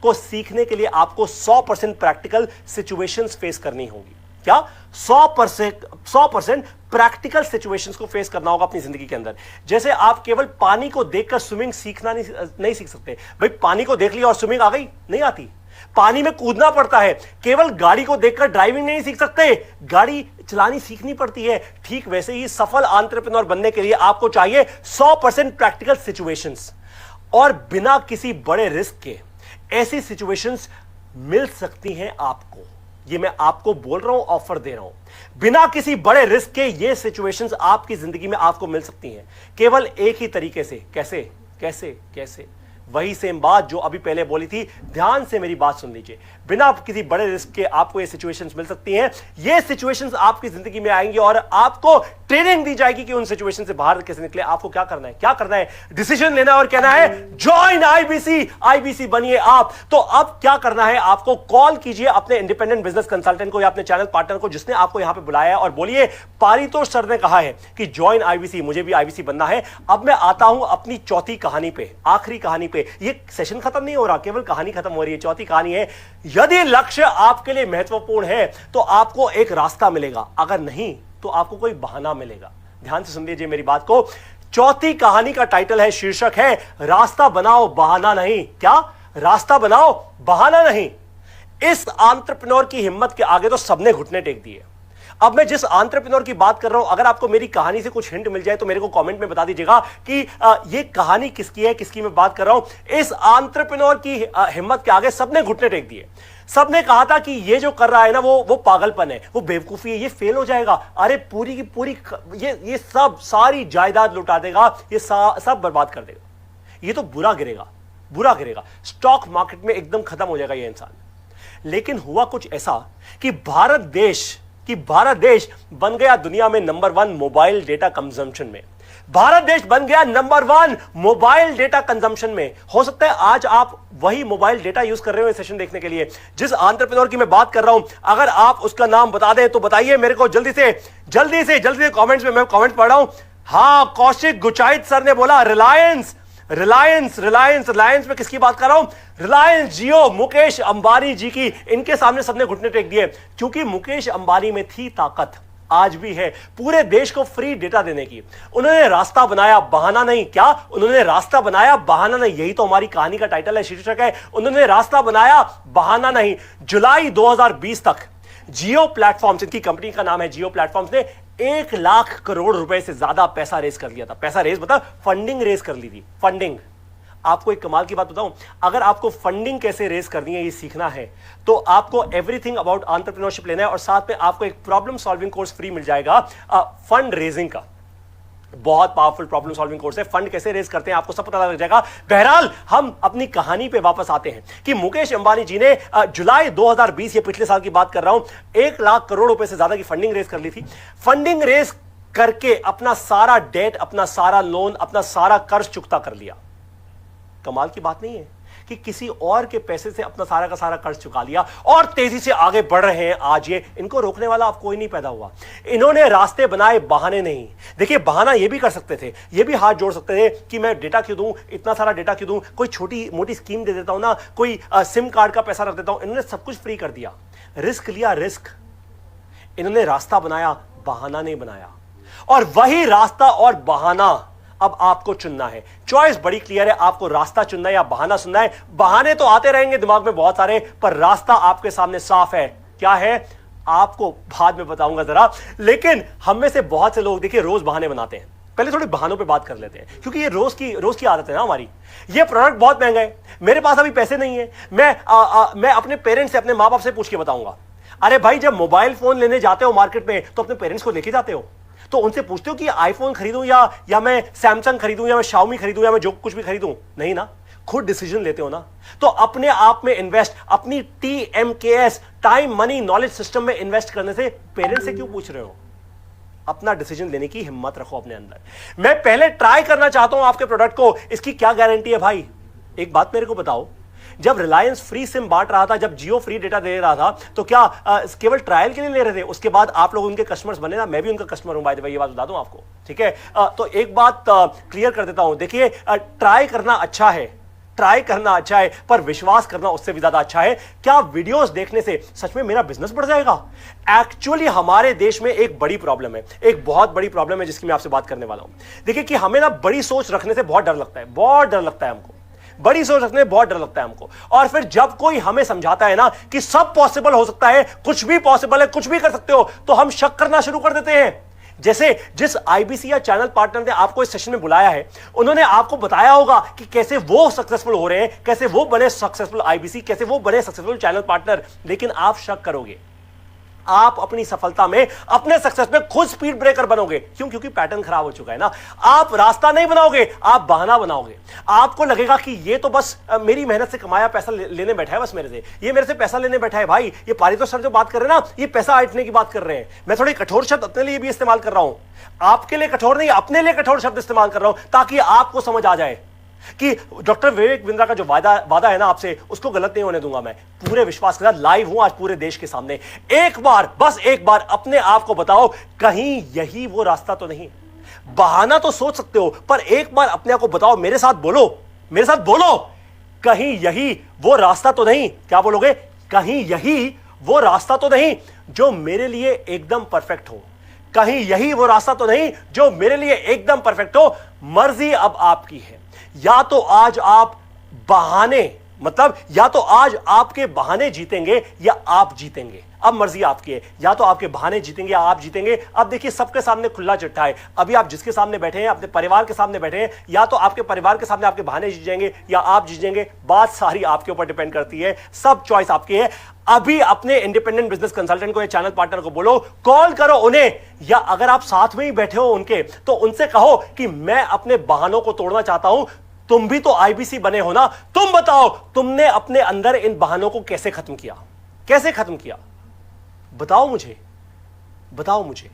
को सीखने के लिए आपको 100% प्रैक्टिकल सिचुएशंस फेस करनी होगी। क्या 100% प्रैक्टिकल सिचुएशंस को फेस करना होगा अपनी जिंदगी के अंदर। जैसे आप केवल पानी को देखकर स्विमिंग सीखना नहीं सीख सकते। भाई पानी को देख लिया और स्विमिंग आ गई, नहीं आती, पानी में कूदना पड़ता है। केवल गाड़ी को देखकर ड्राइविंग नहीं सीख सकते, गाड़ी चलानी सीखनी पड़ती है। ठीक वैसे ही सफल एंटरप्रेन्योर बनने के लिए आपको चाहिए 100% प्रैक्टिकल सिचुएशंस, और बिना किसी बड़े रिस्क के ऐसी सिचुएशंस मिल सकती हैं आपको। ये मैं आपको बोल रहा हूं, ऑफर दे रहा हूं। बिना किसी बड़े रिस्क के ये सिचुएशंस आपकी जिंदगी में आपको मिल सकती हैं, केवल एक ही तरीके से। कैसे कैसे कैसे? वही सेम बात जो अभी पहले बोली थी, ध्यान से मेरी बात सुन लीजिए। बिना किसी बड़े रिस्क के आपको ये सिचुएशंस मिल सकती हैं। ये सिचुएशंस आपकी जिंदगी में आएंगी और आपको ट्रेनिंग दी जाएगी कि उन सिचुएशन से बाहर कैसे निकले। आपको क्या करना है, क्या करना है, डिसीजन लेना और कहना है ज्वाइन आईबीसी बनिए आप। तो अब क्या करना है, आपको कॉल कीजिए अपने इंडिपेंडेंट बिजनेस कंसल्टेंट को या अपने चैनल पार्टनर को जिसने आपको यहां पे बुलाया है, और बोलिए पारितोष सर ने कहा है कि ज्वाइन आईबीसी, मुझे भी आईबीसी बनना है। अब मैं आता हूं अपनी चौथी कहानी पे, आखिरी कहानी पे। ये सेशन खत्म नहीं हो रहा, केवल कहानी खत्म हो रही है। चौथी कहानी है, यदि लक्ष्य आपके लिए महत्वपूर्ण है तो आपको एक रास्ता मिलेगा, अगर नहीं तो आपको कोई बहाना मिलेगा। ध्यान से सुन लीजिए मेरी बात को। चौथी कहानी का टाइटल है, शीर्षक है, रास्ता बनाओ बहाना नहीं। क्या? रास्ता बनाओ बहाना नहीं। इस एंटरप्रेन्योर की हिम्मत के आगे तो सबने घुटने टेक दिए। अब मैं जिस एंटरप्रेन्योर की बात कर रहा हूं, अगर आपको मेरी कहानी से कुछ हिंट मिल जाए तो मेरे को कमेंट में बता दीजिएगा कि ये कहानी किसकी है, किसकी मैं बात कर रहा हूं। इस एंटरप्रेन्योर की हिम्मत के आगे सबने घुटने टेक दिए। सबने कहा था कि ये जो कर रहा है ना, वो पागलपन है, वो बेवकूफी है, ये फेल हो जाएगा। अरे पूरी की पूरी ये सब सारी जायदाद लुटा देगा, ये सब बर्बाद कर देगा, ये तो बुरा गिरेगा, स्टॉक मार्केट में एकदम खत्म हो जाएगा ये इंसान। लेकिन हुआ कुछ ऐसा कि भारत देश बन गया दुनिया में नंबर 1 मोबाइल डेटा कंजम्पशन में। भारत देश बन गया नंबर 1 मोबाइल डेटा कंजम्पशन में। हो सकता है आज आप वही मोबाइल डेटा यूज कर रहे हो इस सेशन देखने के लिए। जिस एंटरप्रेन्योर की मैं बात कर रहा हूं, अगर आप उसका नाम बता दें तो बताइए मेरे को जल्दी से कमेंट्स में। मैं कमेंट पढ़ रहा हूं। हां, कौशिक गुचाइत सर ने बोला रिलायंस में किसकी बात कर रहा हूं? रिलायंस जियो, मुकेश अंबानी जी की। इनके सामने सबने घुटने टेक दिए क्योंकि मुकेश अंबानी में थी ताकत, आज भी है, पूरे देश को फ्री डेटा देने की। उन्होंने रास्ता बनाया, बहाना नहीं। क्या उन्होंने रास्ता बनाया, बहाना नहीं? यही तो हमारी कहानी का टाइटल है, शीर्षक है, उन्होंने रास्ता बनाया, बहाना नहीं। जुलाई 2020 तक जियो प्लेटफॉर्म्स, इनकी कंपनी का नाम है जियो प्लेटफॉर्म्स, ने 1 लाख करोड़ रुपए से ज्यादा पैसा रेज कर लिया था। पैसा रेज मतलब फंडिंग रेज कर ली थी। फंडिंग, आपको एक कमाल की बात बताऊं, अगर आपको फंडिंग कैसे रेज करनी है ये सीखना है तो आपको एवरीथिंग अबाउट एंटरप्रेन्योरशिप लेना है और साथ में आपको एक प्रॉब्लम सॉल्विंग कोर्स फ्री मिल जाएगा फंड रेजिंग का। बहुत पावरफुल प्रॉब्लम सॉल्विंग कोर्स है। फंड कैसे रेज करते हैं आपको सब पता लग जाएगा। बहरहाल हम अपनी कहानी पे वापस आते हैं कि मुकेश अंबानी जी ने जुलाई 2020, ये पिछले साल की बात कर रहा हूं, 1 लाख करोड़ रुपए से ज्यादा की फंडिंग रेज कर ली थी। फंडिंग रेज करके अपना सारा डेट, अपना सारा लोन, अपना सारा कर्ज चुकता कर लिया। कमाल की बात नहीं है कि किसी और के पैसे से अपना सारा का सारा कर्ज चुका लिया और तेजी से आगे बढ़ रहे हैं। आज ये इनको रोकने वाला अब कोई नहीं पैदा हुआ। इन्होंने रास्ते बनाए, बहाने नहीं। देखिए, बहाना ये भी कर सकते थे, ये भी हाथ जोड़ सकते थे कि मैं डेटा क्यों दूं, इतना सारा डेटा क्यों दूं, कोई छोटी मोटी स्कीम दे देता हूं ना, कोई सिम कार्ड का पैसा रख देता हूं। इन्होंने सब कुछ फ्री कर दिया, रिस्क लिया, रिस्क। इन्होंने रास्ता बनाया, बहाना नहीं बनाया। और वही रास्ता और बहाना अब आपको चुनना है। चॉइस बड़ी क्लियर है, आपको रास्ता चुनना है या बहाना सुनना है। बहाने तो आते रहेंगे दिमाग में बहुत सारे, पर रास्ता आपके सामने साफ है। क्या है आपको बाद में बताऊंगा जरा। लेकिन हम में से बहुत से लोग देखिए रोज बहाने बनाते हैं। पहले थोड़ी बहानों पे बात कर लेते हैं क्योंकि ये रोज की आदत है ना हमारी। ये प्रोडक्ट बहुत महंगा है, मेरे पास अभी पैसे नहीं है। मैं अपने पेरेंट्स से, अपने माँ बाप से पूछ के बताऊंगा। अरे भाई, जब मोबाइल फोन लेने जाते हो मार्केट में तो अपने पेरेंट्स को लेके जाते हो, तो उनसे पूछते हो कि आईफोन खरीदूं या मैं सैमसंग खरीदूं या मैं शाओमी खरीदूं या मैं जो कुछ भी खरीदूं? नहीं ना, खुद डिसीजन लेते हो ना। तो अपने आप में इन्वेस्ट, अपनी TMKS, time money knowledge system में इन्वेस्ट करने से पेरेंट्स से क्यों पूछ रहे हो? अपना डिसीजन लेने की हिम्मत रखो अपने अंदर। मैं पहले ट्राई करना चाहता हूं आपके प्रोडक्ट को, इसकी क्या गारंटी है भाई? एक बात मेरे को बताओ, जब रिलायंस फ्री सिम बांट रहा था, जब जियो फ्री डेटा दे रहा था, तो क्या केवल ट्रायल के लिए ले रहे थे? उसके बाद आप लोग उनके कस्टमर्स बने ना। मैं भी उनका कस्टमर हूं, बाय द वे, ये बात बता दूं आपको, ठीक है? तो एक बात क्लियर कर देता हूं। देखिए, ट्राई करना अच्छा है, ट्राई करना अच्छा है, पर विश्वास करना उससे भी ज्यादा अच्छा है। क्या वीडियोस देखने से सच में मेरा बिजनेस बढ़ जाएगा? एक्चुअली हमारे देश में एक बड़ी प्रॉब्लम है, एक बहुत बड़ी प्रॉब्लम है जिसकी मैं आपसे बात करने वाला हूं। देखिए कि हमें ना बड़ी सोच रखने से बहुत डर लगता है, बहुत डर लगता है हमको। बड़ी सोच रखने में बहुत डर लगता है हमको। और फिर जब कोई हमें समझाता है ना कि सब पॉसिबल हो सकता है, कुछ भी पॉसिबल है, कुछ भी कर सकते हो, तो हम शक करना शुरू कर देते हैं। जैसे जिस IBC या चैनल पार्टनर ने आपको इस सेशन में बुलाया है, उन्होंने आपको बताया होगा कि कैसे वो सक्सेसफुल हो रहे हैं, कैसे वो बने सक्सेसफुल IBC, कैसे वो बने सक्सेसफुल चैनल पार्टनर। लेकिन आप शक करोगे, आप अपनी सफलता में, अपने सक्सेस में खुद स्पीड ब्रेकर बनोगे। क्यों? क्योंकि पैटर्न खराब हो चुका है ना। आप रास्ता नहीं बनाओगे, आप बहाना बनाओगे। आपको लगेगा कि ये तो बस मेरी मेहनत से कमाया पैसा लेने बैठा है, बस मेरे से, ये मेरे से पैसा लेने बैठा है। भाई, ये पारितो सर जो बात कर रहे हैं ना, ये पैसा ऐंठने की बात कर रहे हैं। मैं थोड़ी कठोर शब्द अपने लिए भी इस्तेमाल कर रहा हूं, आपके लिए कठोर नहीं, अपने लिए कठोर शब्द इस्तेमाल कर रहा हूं, ताकि आपको समझ आ जाए कि डॉक्टर विवेक बिंद्रा का जो वादा है ना आपसे, उसको गलत नहीं होने दूंगा मैं। पूरे विश्वास के साथ लाइव हूं आज पूरे देश के सामने। एक बार, बस एक बार अपने आप को बताओ, कहीं यही वो रास्ता तो नहीं? बहाना तो सोच सकते हो, पर एक बार अपने आप को बताओ, मेरे साथ बोलो, मेरे साथ बोलो, कहीं यही वो रास्ता तो नहीं? क्या बोलोगे? कहीं यही वो रास्ता तो नहीं जो मेरे लिए एकदम परफेक्ट हो? कहीं यही वो रास्ता तो नहीं जो मेरे लिए एकदम परफेक्ट हो? मर्जी अब आपकी है। या तो आज आप बहाने, मतलब या तो आज आपके बहाने जीतेंगे या आप जीतेंगे। अब मर्जी आपकी है, या तो आपके बहाने जीतेंगे या आप जीतेंगे। अब देखिए, सबके सामने खुला चिट्ठा है। अभी आप जिसके सामने बैठे हैं, अपने परिवार के सामने बैठे हैं, या तो आपके परिवार के सामने आपके बहाने जीत जाएंगे या आप जीत जाएंगे। बात सारी आपके ऊपर डिपेंड करती है, सब चॉइस आपकी है। अभी अपने इंडिपेंडेंट बिजनेस कंसल्टेंट को या चैनल पार्टनर को बोलो, कॉल करो उन्हें, या अगर आप साथ में ही बैठे हो उनके, तो उनसे कहो कि मैं अपने बहानों को तोड़ना चाहता हूं। तुम भी तो IBC बने हो ना, तुम बताओ, तुमने अपने अंदर इन बहानों को कैसे खत्म किया? कैसे खत्म किया? बताओ मुझे, बताओ मुझे।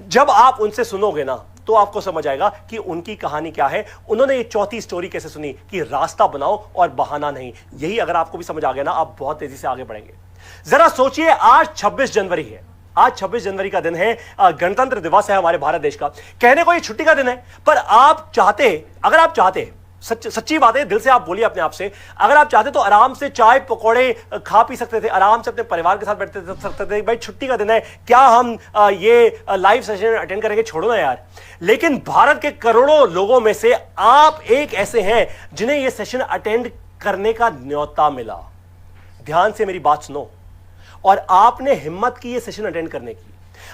जब आप उनसे सुनोगे ना, तो आपको समझ आएगा कि उनकी कहानी क्या है, उन्होंने ये चौथी स्टोरी कैसे सुनी कि रास्ता बनाओ और बहाना नहीं। यही अगर आपको भी समझ आ गया ना, आप बहुत तेजी से आगे बढ़ेंगे। जरा सोचिए, आज 26 जनवरी है, आज 26 जनवरी का दिन है, गणतंत्र दिवस है हमारे भारत देश का। कहने को ये छुट्टी का दिन है, पर आप चाहते, अगर आप चाहते, सच्ची बात है, दिल से आप बोलिए अपने आप से, अगर आप चाहते तो आराम से चाय पकौड़े खा पी सकते थे, आराम से अपने परिवार के साथ बैठते सकते थे। भाई छुट्टी का दिन है, क्या हम ये लाइव सेशन अटेंड करेंगे, छोड़ो ना यार। लेकिन भारत के करोड़ों लोगों में से आप एक ऐसे हैं जिन्हें यह सेशन अटेंड करने का न्योता मिला। ध्यान से मेरी बात सुनो, और आपने हिम्मत की ये सेशन अटेंड करने की,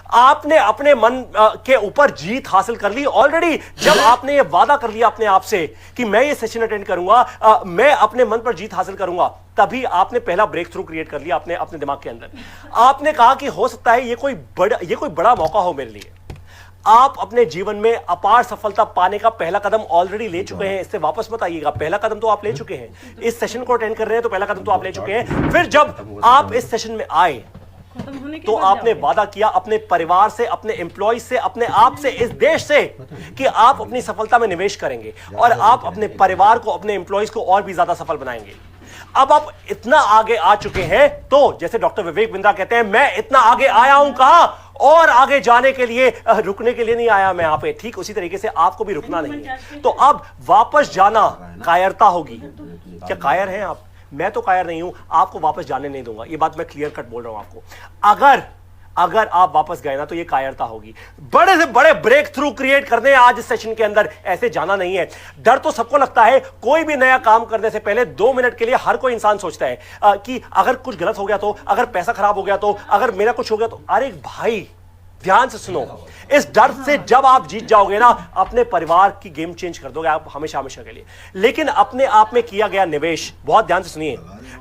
आपने अपने मन के ऊपर जीत हासिल कर ली ऑलरेडी। जब आपने ये वादा कर लिया अपने आप से कि मैं ये सेशन अटेंड करूंगा, मैं अपने मन पर जीत हासिल करूंगा, तभी आपने पहला ब्रेक थ्रू क्रिएट कर लिया अपने दिमाग के अंदर। आपने कहा कि हो सकता है ये कोई बड़ा मौका हो मेरे लिए। आप अपने जीवन में अपार सफलता पाने का पहला कदम ऑलरेडी ले चुके हैं, इससे वापस मत आइएगा। पहला कदम तो आप ले चुके हैं, इस सेशन को अटेंड कर रहे हैं तो पहला कदम तो आप ले चुके हैं। फिर जब आप इस सेशन में आए तो आपने वादा किया अपने परिवार से, अपने एम्प्लॉय से, अपने आप से, इस देश से कि आप अपनी सफलता में निवेश करेंगे और आप अपने परिवार को, अपने एम्प्लॉयज को और भी ज्यादा सफल बनाएंगे। अब आप इतना आगे आ चुके हैं तो जैसे डॉक्टर विवेक बिंद्रा कहते हैं, मैं इतना आगे आया हूं, कहां और आगे जाने के लिए, रुकने के लिए नहीं आया मैं यहाँ पे। ठीक उसी तरीके से आपको भी रुकना नहीं है। तो अब वापस जाना कायरता होगी। क्या कायर हैं आप? मैं तो कायर नहीं हूं, आपको वापस जाने नहीं दूंगा। ये बात मैं क्लियर कट बोल रहा हूं आपको। अगर आप वापस गए ना तो ये कायरता होगी। बड़े से बड़े ब्रेक थ्रू क्रिएट करने आज इस सेशन के अंदर, ऐसे जाना नहीं है। डर तो सबको लगता है, कोई भी नया काम करने से पहले 2 मिनट के लिए हर कोई इंसान सोचता है कि अगर कुछ गलत हो गया तो, अगर पैसा खराब हो गया तो, अगर मेरा कुछ हो गया तो। अरे भाई ध्यान से सुनो, इस डर से जब आप जीत जाओगे ना, अपने परिवार की गेम चेंज कर दोगे आप हमेशा हमेशा के लिए। लेकिन अपने आप में किया गया निवेश, बहुत ध्यान से सुनिए,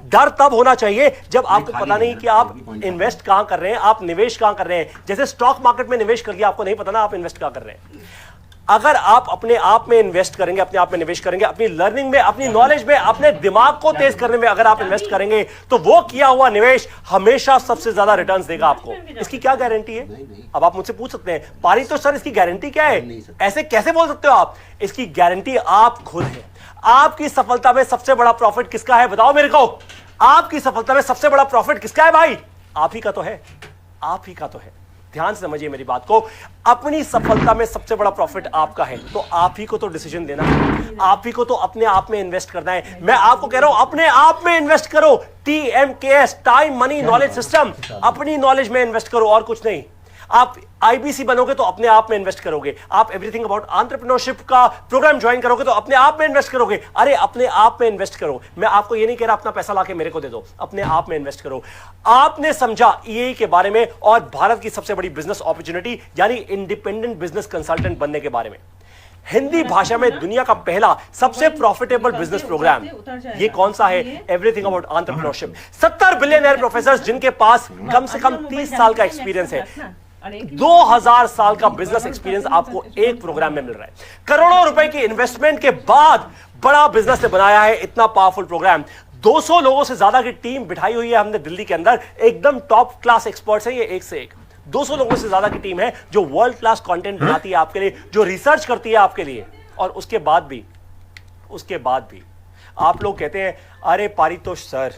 डर तब होना चाहिए जब आपको पता नहीं कि आप इन्वेस्ट कहां कर रहे हैं, आप निवेश कहां कर रहे हैं। जैसे स्टॉक मार्केट में निवेश कर लिया, आपको नहीं पता ना आप इन्वेस्ट कहां कर रहे हैं। अगर आप अपने आप में इन्वेस्ट करेंगे, अपने आप में निवेश करेंगे, अपनी लर्निंग में, अपनी नॉलेज में, अपने दिमाग को तेज करने में अगर आप इन्वेस्ट करेंगे तो वो किया हुआ निवेश हमेशा सबसे ज्यादा रिटर्न्स देगा आपको। इसकी क्या गारंटी है? अब आप मुझसे पूछ सकते हैं, पारी तो सर इसकी गारंटी क्या है? ऐसे कैसे बोल सकते हो आप? इसकी गारंटी आप खुद है। आपकी सफलता में सबसे बड़ा प्रॉफिट किसका है बताओ मेरे को? आपकी सफलता में सबसे बड़ा प्रॉफिट किसका है भाई? आप ही का तो है, आप ही का तो है। ध्यान से समझिए मेरी बात को, अपनी सफलता में सबसे बड़ा प्रॉफिट आपका है, तो आप ही को तो डिसीजन देना है, आप ही को तो अपने आप में इन्वेस्ट करना है। मैं आपको कह रहा हूं, अपने आप में इन्वेस्ट करो। TMKS, time money knowledge system, अपनी नॉलेज में इन्वेस्ट करो और कुछ नहीं। आप IBC बनोगे तो अपने आप में इन्वेस्ट करोगे। आप एवरीथिंग अबाउट एंटरप्रेन्योरशिप का प्रोग्राम ज्वाइन करोगे तो अपने आप में इन्वेस्ट करोगे। अरे अपने आप में इन्वेस्ट करो। मैं आपको ये नहीं कह रहा अपना पैसा लाके मेरे को दे दो, अपने आप में इन्वेस्ट करो। आपने समझा EAE के बारे में और भारत की सबसे बड़ी बिजनेस अपॉर्चुनिटी यानी इंडिपेंडेंट बिजनेस कंसल्टेंट बनने के बारे में। हिंदी भाषा में दुनिया का पहला सबसे प्रॉफिटेबल बिजनेस प्रोग्राम, ये कौन सा है? Everything about entrepreneurship. 70 billionaire professor जिनके पास कम से कम 30 साल का एक्सपीरियंस है। 2000 साल का बिजनेस एक्सपीरियंस आपको एक प्रोग्राम में मिल रहा है। करोड़ों रुपए की इन्वेस्टमेंट के बाद बड़ा बिजनेस ने बनाया है इतना पावरफुल प्रोग्राम। 200 लोगों से ज्यादा की टीम बिठाई हुई है हमने दिल्ली के अंदर। एकदम टॉप क्लास एक्सपर्ट्स है ये, एक से एक। 200 लोगों से ज्यादा की टीम है जो वर्ल्ड क्लास कंटेंट बनाती है आपके लिए, जो रिसर्च करती है आपके लिए। और उसके बाद भी आप लोग कहते हैं, अरे पारितोष सर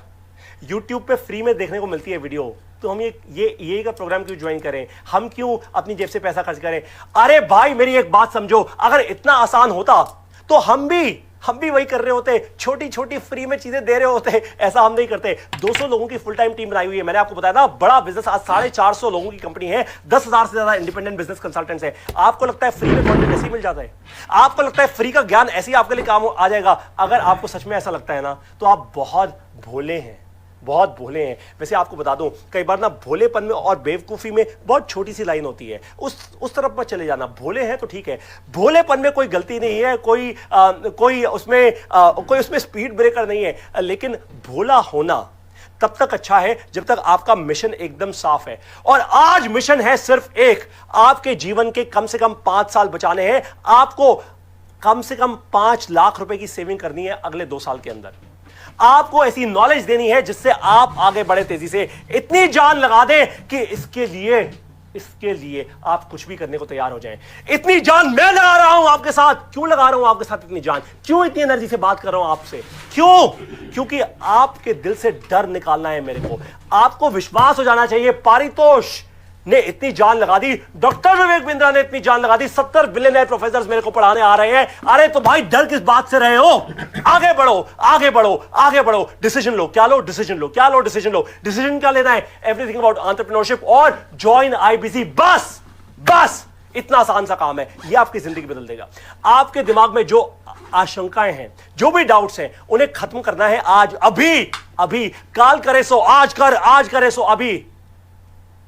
YouTube पे फ्री में देखने को मिलती है वीडियो, तो हम ये का प्रोग्राम क्यों ज्वाइन करें? हम क्यों अपनी जेब से पैसा खर्च करें? अरे भाई मेरी एक बात समझो, अगर इतना आसान होता तो हम भी वही कर रहे होते, छोटी छोटी फ्री में चीजें दे रहे होते। ऐसा हम नहीं करते। 200 लोगों की फुल टाइम टीम बनाई हुई है। मैंने आपको बताया ना, बड़ा बिजनेस, आज 450 लोगों की कंपनी है, 10,000 से ज्यादा इंडिपेंडेंट बिजनेस कंसल्टेंट्स है। आपको लगता है फ्री में कंटेंट ऐसे ही मिल जाता है? आपको लगता है फ्री का ज्ञान ऐसे ही आपके लिए काम आ जाएगा? अगर आपको सच में ऐसा लगता है ना, तो आप बहुत भोले हैं, बहुत भोले हैं। वैसे आपको बता दूं, कई बार ना भोलेपन में और बेवकूफी में बहुत छोटी सी लाइन होती है, उस तरफ मत चले जाना। भोले हैं तो ठीक है, भोलेपन में कोई गलती नहीं है, कोई उसमें स्पीड ब्रेकर नहीं है, लेकिन भोला होना तब तक अच्छा है जब तक आपका मिशन एकदम साफ है। और आज मिशन है सिर्फ एक, आपके जीवन के कम से कम 5 साल बचाने हैं। आपको कम से कम 5 लाख रुपए की सेविंग करनी है अगले 2 साल के अंदर। आपको ऐसी नॉलेज देनी है जिससे आप आगे बढ़े तेजी से, इतनी जान लगा दें कि इसके लिए इसके लिए आप कुछ भी करने को तैयार हो जाएं। इतनी जान मैं लगा रहा हूं आपके साथ। क्यों लगा रहा हूं आपके साथ इतनी जान? क्यों इतनी एनर्जी से बात कर रहा हूं आपसे? क्यों? क्योंकि आपके दिल से डर निकालना है मेरे को। आपको विश्वास हो जाना चाहिए पारितोष ने इतनी जान लगा दी, डॉक्टर विवेक बिंद्रा ने इतनी जान लगा दी, 70 बिलियनर प्रोफेसर मेरे को पढ़ाने आ रहे हैं। अरे तो भाई डर किस बात से रहे हो? आगे बढ़ो, आगे बढ़ो, आगे बढ़ो। डिसीजन लो। क्या लो? डिसीजन लो। क्या लो? डिसीजन लो। डिसीजन क्या लेना है? एवरीथिंग अबाउट एंटरप्रेन्योरशिप और ज्वाइन आईबीसी। बस बस इतना आसान सा काम है। यह आपकी जिंदगी बदल देगा। आपके दिमाग में जो आशंकाएं हैं, जो भी डाउट्स हैं, उन्हें खत्म करना है आज, अभी अभी। काल करे सो आज कर, आज करे सो अभी।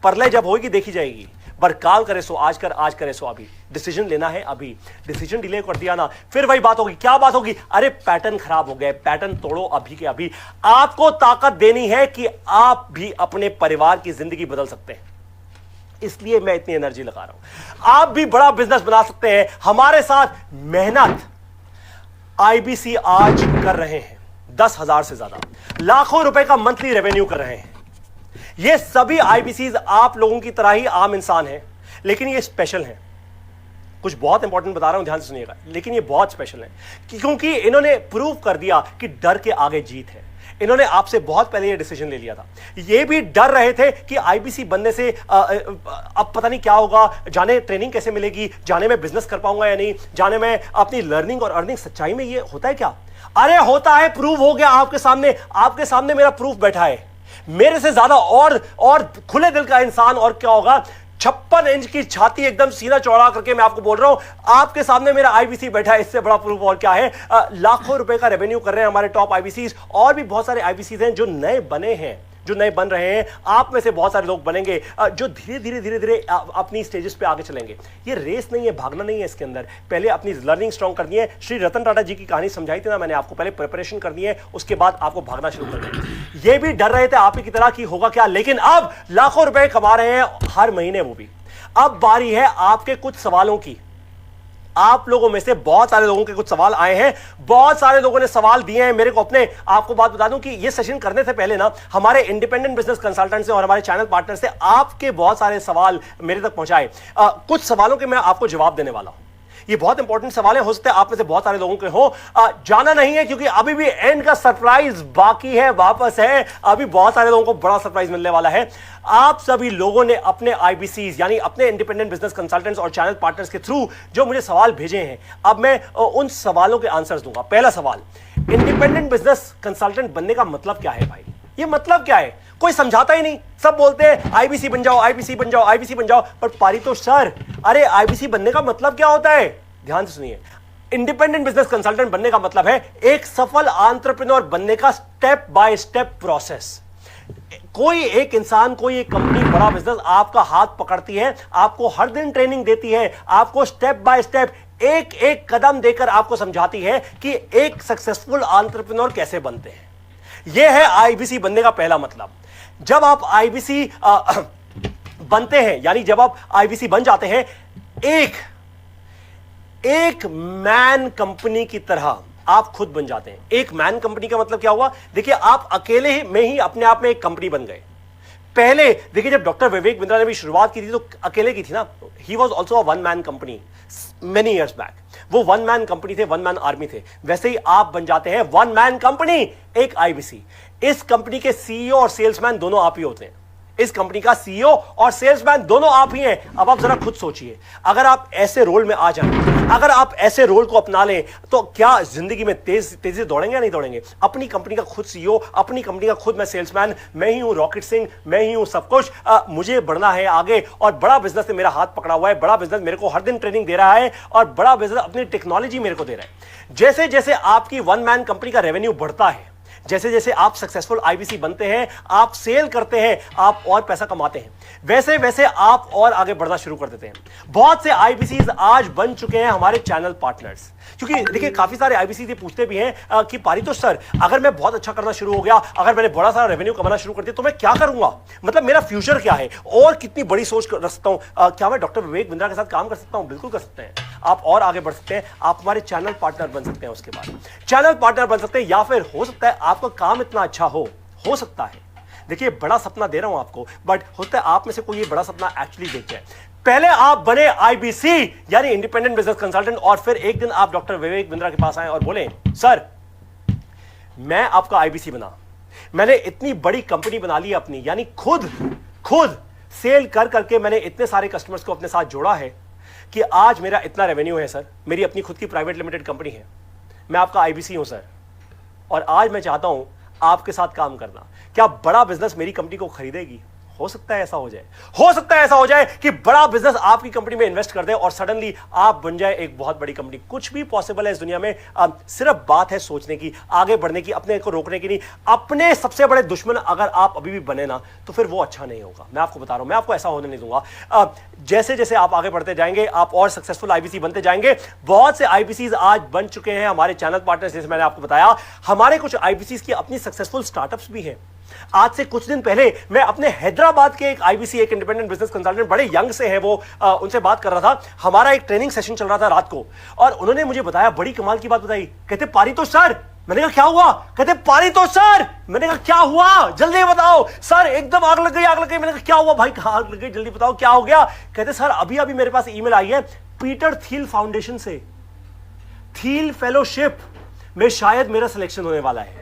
परलय जब होगी देखी जाएगी, पर काल करे सो आज कर, आज करे सो अभी। डिसीजन लेना है अभी। डिसीजन डिले कर दिया ना, फिर वही बात होगी। क्या बात होगी? अरे पैटर्न खराब हो गए। पैटर्न तोड़ो अभी के अभी। आपको ताकत देनी है कि आप भी अपने परिवार की जिंदगी बदल सकते हैं। इसलिए मैं इतनी एनर्जी लगा रहा हूं। आप भी बड़ा बिजनेस बना सकते हैं हमारे साथ। मेहनत आईबीसी आज कर रहे हैं 10,000 से ज्यादा, लाखों रुपए का मंथली रेवेन्यू कर रहे हैं। ये सभी आईबीसीज आप लोगों की तरह ही आम इंसान हैं, लेकिन ये स्पेशल हैं। कुछ बहुत इंपॉर्टेंट बता रहा हूं, ध्यान से सुनिएगा, लेकिन ये बहुत स्पेशल है क्योंकि इन्होंने प्रूव कर दिया कि डर के आगे जीत है। इन्होंने आपसे बहुत पहले ये डिसीजन ले लिया था। ये भी डर रहे थे कि आईबीसी बनने से अब पता नहीं क्या होगा, जाने ट्रेनिंग कैसे मिलेगी, जाने मैं बिजनेस कर पाऊंगा या नहीं, जाने मैं अपनी लर्निंग और अर्निंग। सच्चाई में ये होता है क्या? अरे होता है, प्रूव हो गया आपके सामने। आपके सामने मेरा प्रूफ बैठा है। मेरे से ज्यादा और खुले दिल का इंसान और क्या होगा? 56 इंच की छाती, एकदम सीना चौड़ा करके मैं आपको बोल रहा हूं, आपके सामने मेरा आईबीसी बैठा है। इससे बड़ा प्रूफ और क्या है? लाखों रुपए का रेवेन्यू कर रहे हैं हमारे टॉप आईबीसीज। और भी बहुत सारे आईबीसीज हैं जो नए बने हैं, जो नए बन रहे हैं। आप में से बहुत सारे लोग बनेंगे जो धीरे धीरे अपनी स्टेजेस पे आगे चलेंगे। ये रेस नहीं है, भागना नहीं है इसके अंदर। पहले अपनी लर्निंग स्ट्रॉन्ग करनी है। श्री रतन टाटा जी की कहानी समझाई थी ना मैंने आपको। पहले प्रिपरेशन करनी है, उसके बाद आपको भागना शुरू करना है। ये भी डर रहे थे आप ही की तरह कि होगा क्या, लेकिन अब लाखों रुपए कमा रहे हैं हर महीने, वो भी। अब बारी है आपके कुछ सवालों की। आप लोगों में से बहुत सारे लोगों के कुछ सवाल आए हैं, बहुत सारे लोगों ने सवाल दिए हैं मेरे को अपने। आपको बात बता दूं कि ये सेशन करने से पहले ना हमारे इंडिपेंडेंट बिजनेस कंसल्टेंट से और हमारे चैनल पार्टनर से आपके बहुत सारे सवाल मेरे तक पहुंचाए। कुछ सवालों के मैं आपको जवाब देने वाला हूं। ये बहुत इंपॉर्टेंट सवाल है, हो सकता है आप में से बहुत सारे लोगों के हो। जाना नहीं है क्योंकि अभी भी एंड का सरप्राइज बाकी है, वापस है। अभी बहुत सारे लोगों को बड़ा सरप्राइज मिलने वाला है। आप सभी लोगों ने अपने आईबीसीज यानी अपने इंडिपेंडेंट बिजनेस कंसल्टेंट्स और चैनल पार्टनर्स के थ्रू जो मुझे सवाल भेजे हैं, अब मैं उन सवालों के आंसर्स दूंगा। पहला सवाल, इंडिपेंडेंट बिजनेस कंसल्टेंट बनने का मतलब क्या है भाई? ये मतलब क्या है? कोई समझाता ही नहीं। सब बोलते हैं आईबीसी बन जाओ, आईबीसी बन जाओ, आईबीसी बन जाओ। पर पारितोष सर, अरे आईबीसी बनने का मतलब क्या होता है? ध्यान से सुनिए। इंडिपेंडेंट बिजनेस कंसल्टेंट बनने का मतलब है एक सफल एंटरप्रेन्योर बनने का स्टेप बाय स्टेप प्रोसेस। कोई एक इंसान, कोई एक कंपनी, बड़ा बिजनेस आपका हाथ पकड़ती है, आपको हर दिन ट्रेनिंग देती है, आपको स्टेप बाय स्टेप एक एक कदम देकर आपको समझाती है कि एक सक्सेसफुल एंटरप्रेन्योर कैसे बनते हैं। यह है आईबीसी बनने का पहला मतलब। जब आप आईबीसी बनते हैं, यानी जब आप आईबीसी बन जाते हैं, एक मैन कंपनी की तरह आप खुद बन जाते हैं। एक मैन कंपनी का मतलब क्या हुआ? देखिए, आप अकेले में ही अपने आप में एक कंपनी बन गए। पहले देखिए, जब डॉक्टर विवेक बिंद्रा ने भी शुरुआत की थी तो अकेले की थी ना। He was also a one man company many years back. वो वन मैन कंपनी थे, वन मैन आर्मी थे। वैसे ही आप बन जाते हैं वन मैन कंपनी, एक आईबीसी। इस कंपनी के सीईओ और सेल्समैन दोनों आप ही होते हैं। इस कंपनी का सीईओ और सेल्समैन दोनों आप ही हैं। अब आप जरा खुद सोचिए, अगर आप ऐसे रोल में आ जाएं, अगर आप ऐसे रोल को अपना लें, तो क्या जिंदगी में तेजी दौड़ेंगे या नहीं दौड़ेंगे? अपनी कंपनी का खुद सीईओ, अपनी कंपनी का खुद मैं सेल्समैन, मैं ही हूं रॉकेट सिंह, मैं ही हूं सब कुछ। मुझे बढ़ना है आगे, और बड़ा बिजनेस ने मेरा हाथ पकड़ा हुआ है। बड़ा बिजनेस मेरे को हर दिन ट्रेनिंग दे रहा है, और बड़ा बिजनेस अपनी टेक्नोलॉजी मेरे को दे रहा है। जैसे जैसे आपकी वन मैन कंपनी का रेवेन्यू बढ़ता है, जैसे जैसे आप सक्सेसफुल आईबीसी बनते हैं, आप सेल करते हैं, आप और पैसा कमाते हैं, वैसे वैसे आप और आगे बढ़ना शुरू कर देते हैं। बहुत से आईबीसीज आज बन चुके हैं हमारे चैनल पार्टनर्स। क्योंकि देखिए, काफी सारे आईबीसी ये पूछते भी हैं कि पारितोष सर, अगर मैं बहुत अच्छा करना शुरू हो गया, अगर मैंने बड़ा सारा रेवेन्यू कमाना शुरू कर दिया, तो मैं क्या करूंगा? मतलब मेरा फ्यूचर क्या है और कितनी बड़ी सोच रख सकता हूं? क्या मैं डॉक्टर विवेक बिंद्रा के साथ काम कर सकता हूं? बिल्कुल कर सकते हैं। आप और आगे बढ़ सकते हैं। आप हमारे चैनल पार्टनर बन सकते हैं। उसके बाद चैनल पार्टनर बन सकते हैं, या फिर हो सकता है आपका काम इतना अच्छा हो सकता है देखिए बड़ा सपना दे रहा हूं आपको, बट होता है आप में से कोई ये बड़ा सपना एक्चुअली देख जाए। पहले आप बने आईबीसी यानी इंडिपेंडेंट बिजनेस कंसल्टेंट, और फिर एक दिन आप डॉक्टर विवेक बिंद्रा के पास आए और बोले सर मैं आपका आईबीसी बना, मैंने इतनी बड़ी कंपनी बना ली अपनी, यानी खुद सेल कर करके मैंने इतने सारे कस्टमर्स को अपने साथ जोड़ा है कि आज मेरा इतना रेवेन्यू है सर, मेरी अपनी खुद की प्राइवेट लिमिटेड कंपनी है, मैं आपका आईबीसी हूं सर, और आज मैं चाहता हूं आपके साथ काम करना। क्या बड़ा बिजनेस मेरी कंपनी को खरीदेगी? हो सकता है ऐसा हो जाए, हो सकता है ऐसा हो जाए कि बड़ा बिजनेस आपकी कंपनी में इन्वेस्ट कर दे और सडनली आप बन जाए एक बहुत बड़ी कंपनी। कुछ भी पॉसिबल है इस दुनिया में, सिर्फ बात है सोचने की, आगे बढ़ने की, अपने को रोकने की नहीं। अपने सबसे बड़े दुश्मन अगर आप अभी भी बने ना तो फिर वो अच्छा नहीं होगा। मैं आपको बता रहा हूं, मैं आपको ऐसा होने नहीं दूंगा। जैसे जैसे आप आगे बढ़ते जाएंगे आप और सक्सेसफुल आईबीसी बनते जाएंगे। बहुत से आईबीसीज आज बन चुके हैं हमारे चैनल पार्टनर्स, जैसे मैंने आपको बताया। हमारे कुछ आईबीसीज की अपनी सक्सेसफुल स्टार्टअप्स भी हैं। आज से कुछ दिन पहले मैं अपने हैदराबाद के एक आईबीसी, एक इंडिपेंडेंट बिजनेस कंसल्टेंट, बड़े यंग से हैं वो, उनसे बात कर रहा था। हमारा एक ट्रेनिंग सेशन चल रहा था रात को, और उन्होंने मुझे बताया, बड़ी कमाल की बात बताई। कहते पारितोष सर, मैंने कहा क्या हुआ? कहते पारितोष सर, मैंने कहा क्या हुआ जल्दी बताओ। सर एकदम आग लग गई, आग लग गई। मैंने कहा क्या हुआ भाई, कहां आग लग गई, जल्दी बताओ क्या हो गया। कहते सर अभी अभी मेरे पास ईमेल आई है पीटर थिल फाउंडेशन से, थिल फेलोशिप में शायद मेरा सिलेक्शन होने वाला है।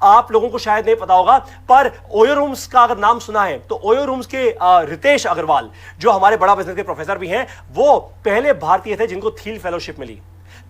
आप लोगों को शायद नहीं पता होगा, पर ओयो रूम्स का अगर नाम सुना है तो ओयो रूम्स के रितेश अग्रवाल, जो हमारे बड़ा बिजनेस के प्रोफेसर भी हैं, वो पहले भारतीय थे जिनको थिल फेलोशिप मिली।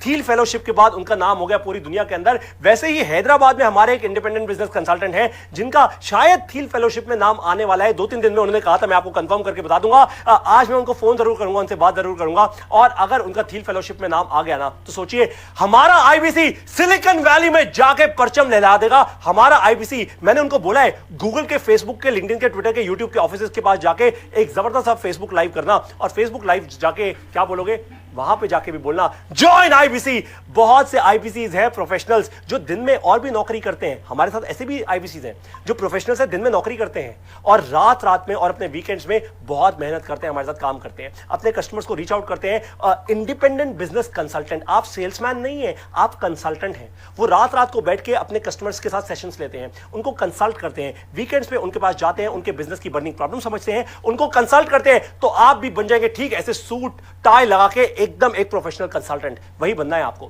थिल फेलोशिप के बाद उनका नाम हो गया पूरी दुनिया के अंदर। वैसे ही हैदराबाद में हमारे एक इंडिपेंडेंट बिजनेस कंसल्टेंट हैं जिनका शायद थिल फेलोशिप में नाम आने वाला है। 2-3 दिन में उन्होंने कहा था, मैं आपको कंफर्म करके बता दूंगा। आज मैं उनको फोन जरूर करूंगा, उनसे बात जरूर करूंगा, और अगर उनका थिल फेलोशिप में नाम आ गया ना तो सोचिए हमारा आईबीसी सिलिकॉन वैली में जाके परचम लहरा देगा। हमारा आईबीसी, मैंने उनको बोला है गूगल के, फेसबुक के, लिंक्डइन के, ट्विटर के, यूट्यूब के ऑफिस के पास जाके एक जबरदस्त सा फेसबुक लाइव करना, और फेसबुक लाइव जाके क्या बोलोगे, वहां पे जाके भी बोलना जॉइन आईबीसी। बहुत से आईबीसीज हैं प्रोफेशनल्स जो दिन में और भी नौकरी करते हैं। हमारे साथ ऐसे भी आईबीसीज हैं जो प्रोफेशनल्स हैं, दिन में नौकरी करते हैं और रात रात में और अपने वीकेंड्स में बहुत मेहनत करते हैं, हमारे साथ काम करते हैं, अपने कस्टमर्स को रीच आउट करते हैं। इंडिपेंडेंट बिजनेस कंसल्टेंट, आप सेल्समैन नहीं है, आप कंसल्टेंट हैं। वो रात रात को बैठ के अपने कस्टमर्स के साथ सेशंस लेते हैं, उनको कंसल्ट करते हैं, वीकेंड्स पे उनके पास जाते हैं, उनके बिजनेस की बर्निंग प्रॉब्लम समझते हैं, उनको कंसल्ट करते हैं। तो आप भी बन जाएंगे ठीक ऐसे सूट टाई लगा के एकदम एक प्रोफेशनल कंसल्टेंट। वही बनना है आपको।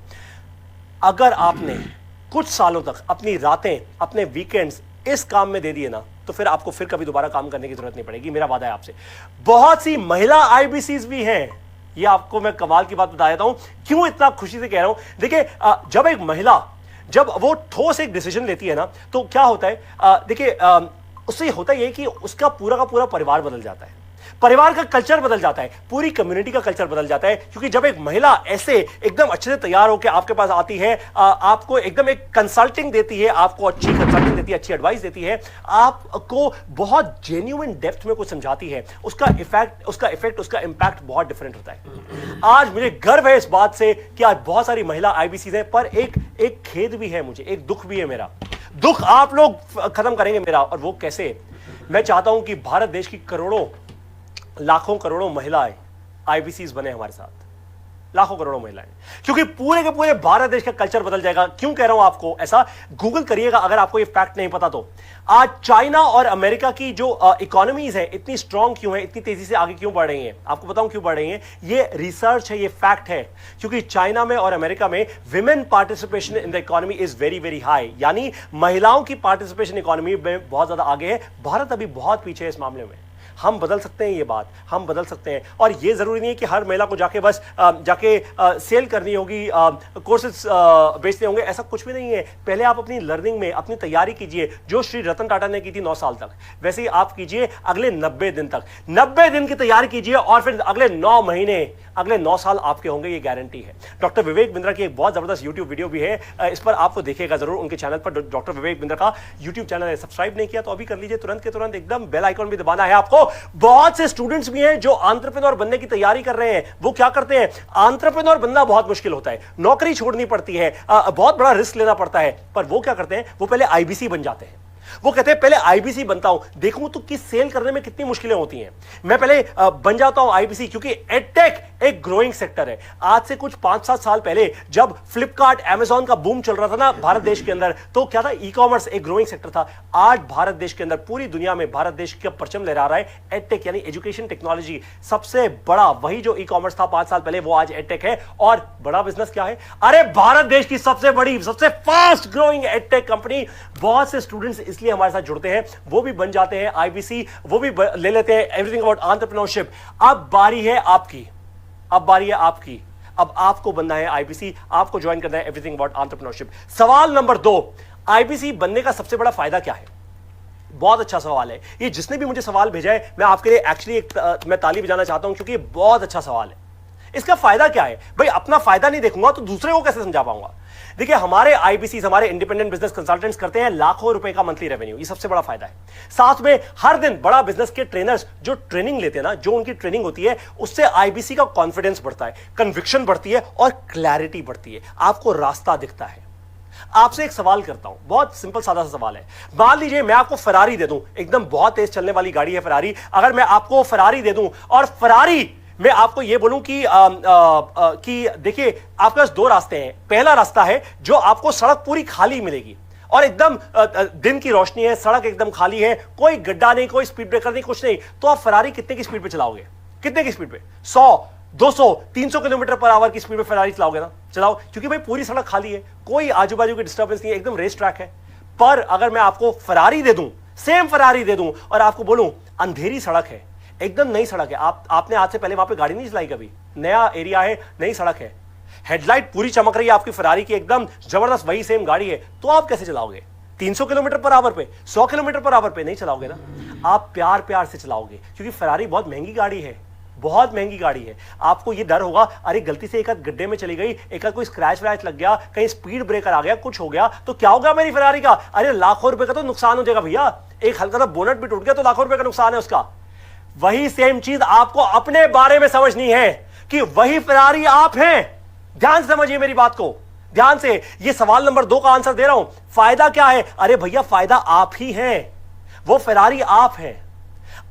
अगर आपने कुछ सालों तक अपनी रातें, अपने वीकेंड्स इस काम में दे दिए ना तो फिर आपको फिर कभी दोबारा काम करने की जरूरत नहीं पड़ेगी, मेरा वादा है आपसे। बहुत सी महिला आईबीसीज भी हैं, ये आपको मैं कमाल की बात बता देता हूं, क्यों इतना खुशी से कह रहा हूं। देखिए जब एक महिला, जब वो ठोस एक डिसीजन लेती है ना तो क्या होता है, देखिए उससे होता है कि उसका पूरा का पूरा परिवार बदल जाता है, परिवार का कल्चर बदल जाता है, पूरी कम्युनिटी का कल्चर बदल जाता है। क्योंकि जब एक महिला ऐसे एकदम अच्छे से तैयार होकर आपके पास आती है, आपको एकदम एक कंसल्टिंग देती है, आपको अच्छी कंसल्टिंग देती है, अच्छी एडवाइस देती है, आपको बहुत जेन्युइन डेप्थ में कुछ समझाती है, उसका इफेक्ट, उसका इंपैक्ट बहुत डिफरेंट होता है। आज मुझे गर्व है इस बात से कि आज बहुत सारी महिला आईबीसी हैं, पर एक खेद भी है मुझे, एक दुख भी है। मेरा दुख आप लोग खत्म करेंगे मेरा, और वो कैसे? मैं चाहता हूं कि भारत देश की करोड़ों, लाखों करोड़ों महिलाएं आईबीसीज बने हमारे साथ, लाखों करोड़ों महिलाएं, क्योंकि पूरे के पूरे भारत देश का कल्चर बदल जाएगा। क्यों कह रहा हूं आपको ऐसा? गूगल करिएगा अगर आपको ये फैक्ट नहीं पता तो। आज चाइना और अमेरिका की जो इकोनॉमीज है इतनी स्ट्रांग क्यों है, इतनी तेजी से आगे क्यों बढ़ रही हैं? आपको बताऊं क्यों बढ़ रही हैं? ये रिसर्च है, ये फैक्ट है। क्योंकि चाइना में और अमेरिका में women participation in the economy is very very high, यानी महिलाओं की पार्टिसिपेशन इकोनॉमी में बहुत ज्यादा आगे है। भारत अभी बहुत पीछे है इस मामले में। हम बदल सकते हैं, ये बात हम बदल सकते हैं। और ये जरूरी नहीं है कि हर महिला को जाके बस सेल करनी होगी, कोर्सेज बेचने होंगे, ऐसा कुछ भी नहीं है। पहले आप अपनी लर्निंग में अपनी तैयारी कीजिए, जो श्री रतन टाटा ने की थी 9 साल तक, वैसे ही आप कीजिए अगले 90 दिन तक। 90 दिन की तैयारी कीजिए और फिर अगले 9 महीने, अगले 9 साल आपके होंगे, ये गारंटी है। डॉक्टर विवेक बिंद्रा की एक बहुत जबरदस्त यूट्यूब वीडियो भी है, इस पर आपको देखिएगा जरूर उनके चैनल पर। डॉक्टर विवेक बिंद्रा का यूट्यूब चैनल है, सब्सक्राइब नहीं किया तो अभी कर लीजिए, तुरंत के तुरंत, एकदम बेल आइकॉन भी दबाना है आपको। बहुत से स्टूडेंट्स भी हैं जो एंटरप्रेन्योर बनने की तैयारी कर रहे हैं। वो क्या करते हैं? एंटरप्रेन्योर बनना बहुत मुश्किल होता है, नौकरी छोड़नी पड़ती है, बहुत बड़ा रिस्क लेना पड़ता है, पर वो क्या करते हैं? वो पहले आईबीसी बन जाते हैं। वो कहते हैं पहले आईबीसी बनता हूं, देखूं तो कि सेल करने में कितनी मुश्किलें होती हैं, मैं पहले बन जाता हूं आईबीसी, क्योंकि एडटेक एक ग्रोइंग सेक्टर है। आज से कुछ 5-7 साल पहले जब फ्लिपकार्ट अमेजॉन का बूम चल रहा था ना भारत देश के अंदर, तो क्या था, ई कॉमर्स एक ग्रोइंग सेक्टर था। आज भारत देश के अंदर, पूरी दुनिया में भारत देश का परचम लहरा रहा है एडटेक, यानी एजुकेशन टेक्नोलॉजी। सबसे बड़ा वही जो ई कॉमर्स था 5 साल पहले, वो आज एडटेक है। और बड़ा बिजनेस क्या है, अरे भारत देश की सबसे बड़ी, सबसे फास्ट ग्रोइंग एडटेक कंपनी। बहुत से स्टूडेंट्स इसलिए हमारे साथ जुड़ते हैं, वो भी बन जाते हैं आईबीसी, वो भी ले लेते हैं एवरीथिंग अबाउट एंटरप्रेन्योरशिप। अब बारी है आपकी, अब बारी है आपकी, अब आपको बनना है आईबीसी, आपको ज्वाइन करना है एवरीथिंग अबाउट एंटरप्रेन्योरशिप। सवाल नंबर 2, आईबीसी बनने का सबसे बड़ा फायदा क्या है? बहुत अच्छा सवाल है ये, जिसने भी मुझे सवाल भेजा है मैं आपके लिए एक्चुअली मैं ताली बजाना चाहता हूं, क्योंकि बहुत अच्छा सवाल है। इसका फायदा क्या है भाई? अपना फायदा नहीं देखूंगा तो दूसरे को कैसे समझा पाऊंगा? देखिए, हमारे आईबीसी, हमारे इंडिपेंडेंट बिजनेस कंसल्टेंट्स करते हैं लाखों रुपए का मंथली रेवेन्यू, ये सबसे बड़ा फायदा है। साथ में हर दिन बड़ा बिजनेस के ट्रेनर्स जो ट्रेनिंग लेते हैं ना, जो उनकी ट्रेनिंग होती है, उससे आईबीसी का कॉन्फिडेंस बढ़ता है, कन्विक्शन बढ़ती है और क्लैरिटी बढ़ती है, आपको रास्ता दिखता है। आपसे एक सवाल करता हूं, बहुत सिंपल सादा सा सवाल है। मान लीजिए मैं आपको फरारी दे दूं, एकदम बहुत तेज चलने वाली गाड़ी है फरारी, अगर मैं आपको फरारी दे दूं और फरारी मैं आपको यह बोलूं कि देखिए आपके पास 2 रास्ते हैं। पहला रास्ता है जो आपको सड़क पूरी खाली मिलेगी और एकदम दिन की रोशनी है, सड़क एकदम खाली है, कोई गड्ढा नहीं, कोई स्पीड ब्रेकर नहीं, कुछ नहीं, तो आप फरारी कितने की स्पीड पे चलाओगे? कितने की स्पीड पे? 100, 200, 300 किलोमीटर पर आवर की स्पीड पे फरारी चलाओगे ना? चलाओ, क्योंकि भाई पूरी सड़क खाली है, कोई आजू बाजू की डिस्टर्बेंस नहीं है, एकदम रेस ट्रैक है। पर अगर मैं आपको फरारी दे दूं, सेम फरारी दे दूं और आपको बोलूं अंधेरी सड़क है, एकदम नई सड़क है, आपने आज से पहले वहां पे गाड़ी नहीं चलाई कभी, नया एरिया है, नई सड़क है, हेडलाइट पूरी चमक रही है आपकी फरारी की, एकदम जबरदस्त वही सेम गाड़ी है, तो आप कैसे चलाओगे? 300 किलोमीटर पर आवर पे, 100 किलोमीटर पर आवर पे नहीं चलाओगे ना, आप प्यार प्यार से चलाओगे, क्योंकि फरारी बहुत महंगी गाड़ी है, बहुत महंगी गाड़ी है। आपको ये डर होगा, अरे गलती से एक आध गड्ढे में चली गई, एक आध कोई स्क्रैच व्रैच लग गया, कहीं स्पीड ब्रेकर आ गया, कुछ हो गया तो क्या होगा मेरी फरारी का? अरे लाखों रुपए का तो नुकसान हो जाएगा भैया, एक हल्का सा बोनट भी टूट गया तो लाखों रुपए का नुकसान है उसका। वही सेम चीज आपको अपने बारे में समझनी है कि वही फरारी आप हैं। ध्यान से समझिए मेरी बात को, ध्यान से। ये सवाल नंबर 2 का आंसर दे रहा हूं। फायदा क्या है? अरे भैया फायदा आप ही हैं, वो फरारी आप हैं।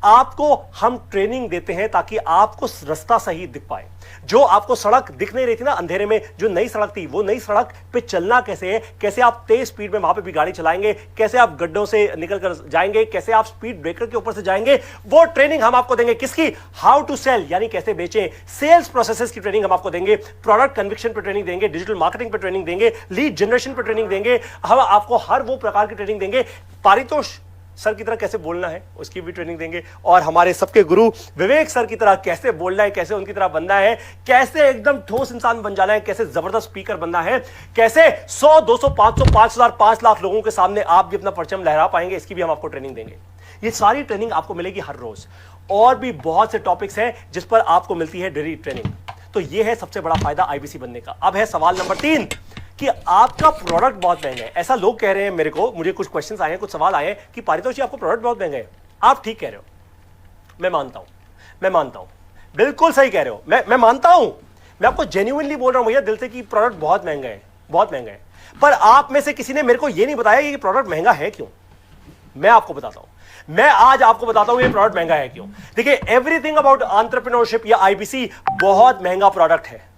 आपको हम ट्रेनिंग देते हैं ताकि आपको रास्ता सही दिख पाए। जो आपको सड़क दिख नहीं रही थी ना अंधेरे में, जो नई सड़क थी, वो नई सड़क पे चलना कैसे है, कैसे आप तेज स्पीड में वहां पे भी गाड़ी चलाएंगे, कैसे आप गड्ढों से निकल कर जाएंगे, कैसे आप स्पीड ब्रेकर के ऊपर से जाएंगे, वो ट्रेनिंग हम आपको देंगे। किसकी? हाउ टू सेल, यानी कैसे बेचें, सेल्स प्रोसेसेस की ट्रेनिंग हम आपको देंगे, प्रोडक्ट कन्विक्शन पे ट्रेनिंग देंगे, डिजिटल मार्केटिंग पे ट्रेनिंग देंगे, लीड जनरेशन पे ट्रेनिंग देंगे, हम आपको हर वो प्रकार की ट्रेनिंग देंगे। पारितोष सर की तरह कैसे बोलना है उसकी भी ट्रेनिंग देंगे, और हमारे सबके गुरु विवेक सर की तरह कैसे बोलना है, कैसे उनकी तरह बनना है, कैसे एकदम ठोस इंसान बन जाना है, कैसे जबरदस्त स्पीकर बनना है, कैसे 100, 200, 500, 5000, 5 लाख लोगों के सामने आप भी अपना परचम लहरा पाएंगे, इसकी भी हम आपको ट्रेनिंग देंगे। ये सारी ट्रेनिंग आपको मिलेगी हर रोज, और भी बहुत से टॉपिक्स हैं जिस पर आपको मिलती है डेली ट्रेनिंग। तो ये है सबसे बड़ा फायदा आईबीसी बनने का। अब है सवाल नंबर 3 कि आपका प्रोडक्ट बहुत महंगा है। ऐसा लोग कह रहे हैं मेरे को, मुझे कुछ क्वेश्चंस आए हैं, कुछ सवाल आए हैं कि पारितोष जी आपको प्रोडक्ट बहुत महंगा है। आप ठीक कह रहे हो, मैं मानता हूं, बिल्कुल सही कह रहे हो, मैं मानता हूं, मैं आपको जेन्युइनली बोल रहा हूं भैया दिल से कि प्रोडक्ट बहुत महंगा है, बहुत महंगा है। पर आप में से किसी ने मेरे को यह नहीं बताया कि प्रोडक्ट महंगा है क्यों। मैं आपको बताता हूं, मैं आज आपको बताता हूं ये प्रोडक्ट महंगा है क्यों। देखिए, एवरीथिंग अबाउट एंटरप्रेन्योरशिप या आईबीसी बहुत महंगा प्रोडक्ट है,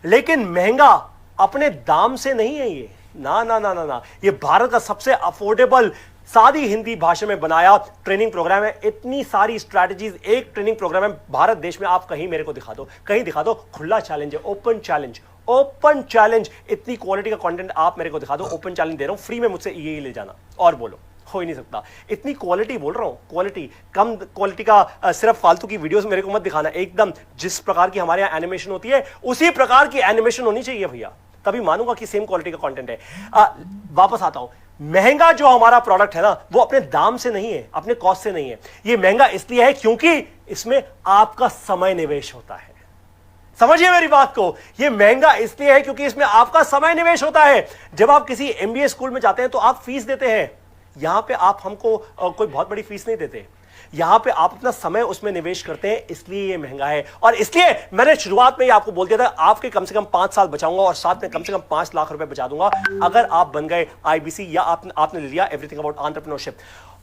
लेकिन महंगा अपने दाम से नहीं है ये, ना ना ना ना ना। ये भारत का सबसे अफोर्डेबल, सादी हिंदी भाषा में बनाया ट्रेनिंग प्रोग्राम है। इतनी सारी स्ट्रैटेजीज एक ट्रेनिंग प्रोग्राम है भारत देश में। आप कहीं मेरे को दिखा दो, कहीं दिखा दो। खुला चैलेंज है, ओपन चैलेंज, ओपन चैलेंज। इतनी क्वालिटी का कंटेंट आप मेरे को दिखा दो, ओपन चैलेंज दे रहा हूं, फ्री में मुझसे ये ले जाना और बोलो, हो ही नहीं सकता। इतनी क्वालिटी बोल रहा हूं, क्वालिटी, कम क्वालिटी का सिर्फ फालतू की वीडियोस मेरे को मत दिखाना। एकदम जिस प्रकार की हमारे यहां एनिमेशन होती है उसी प्रकार की एनिमेशन होनी चाहिए भैया, तभी मानूंगा कि सेम क्वालिटी का कंटेंट है। वापस आता हूं, महंगा जो हमारा प्रोडक्ट है ना, वो अपने दाम से नहीं है, अपने कॉस्ट से नहीं है। ये महंगा इसलिए है क्योंकि इसमें आपका समय निवेश होता है। समझिए मेरी बात को, ये महंगा इसलिए है क्योंकि इसमें आपका समय निवेश होता है। जब आप किसी एमबीए स्कूल में जाते हैं तो आप फीस देते हैं, यहां पे आप हमको कोई बहुत बड़ी फीस नहीं देते। यहां पे आप अपना समय उसमें निवेश करते हैं, इसलिए ये महंगा है। और इसलिए मैंने शुरुआत में ही आपको बोल दिया था, आपके कम से कम 5 साल बचाऊंगा और साथ में कम से कम 5 लाख रुपए बचा दूंगा अगर आप बन गए आईबीसी या आपने ले लिया एवरीथिंग अबाउट एंटरप्रेन्योरशिप।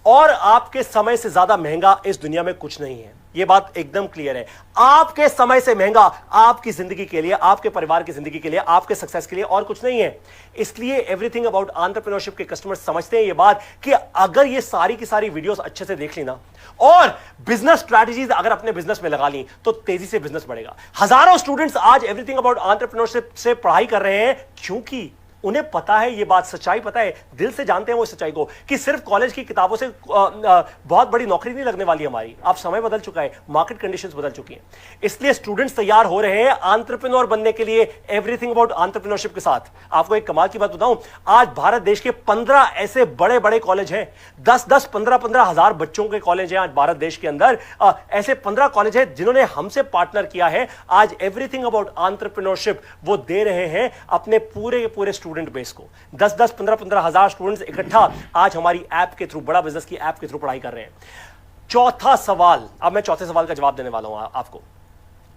और आपके समय से ज्यादा महंगा इस दुनिया में कुछ नहीं है, यह बात एकदम क्लियर है। आपके समय से महंगा आपकी जिंदगी के लिए, आपके परिवार की जिंदगी के लिए, आपके सक्सेस के लिए और कुछ नहीं है। इसलिए एवरीथिंग अबाउट एंटरप्रेन्योरशिप के कस्टमर्स समझते हैं यह बात कि अगर ये सारी की सारी वीडियोस अच्छे से देख ली ना और बिजनेस स्ट्रैटेजीज अगर अपने बिजनेस में लगा ली तो तेजी से बिजनेस बढ़ेगा। हजारों स्टूडेंट्स आज एवरीथिंग अबाउट एंटरप्रेन्योरशिप से पढ़ाई कर रहे हैं क्योंकि उन्हें पता है, ये बात सच्चाई पता है, दिल से जानते हैं वो सच्चाई को कि सिर्फ कॉलेज की किताबों से बहुत बड़ी नौकरी नहीं लगने वाली हमारी। अब समय बदल चुका है, मार्केट कंडीशंस बदल चुकी हैं, इसलिए स्टूडेंट्स तैयार हो रहे हैं एंटरप्रेन्योर बनने के लिए एवरीथिंग अबाउट एंटरप्रेन्योरशिप के साथ। आपको एक कमाल की बात बताऊं, आज भारत देश के 15 ऐसे बड़े बड़े कॉलेज हैं, 10-10, 15-15 हजार बच्चों के कॉलेज हैं आज भारत देश के अंदर। ऐसे 15 कॉलेज हैं जिन्होंने हमसे पार्टनर किया है। आज एवरीथिंग अबाउट एंटरप्रेन्योरशिप वो दे रहे हैं अपने पूरे स्टूडेंट बेस को। 10-10, 15-15 हजार स्टूडेंट्स इकट्ठा आज हमारी ऐप के थ्रू, बड़ा बिजनेस की ऐप के थ्रू पढ़ाई कर रहे हैं। चौथा सवाल, अब मैं चौथे सवाल का जवाब देने वाला हूं आपको।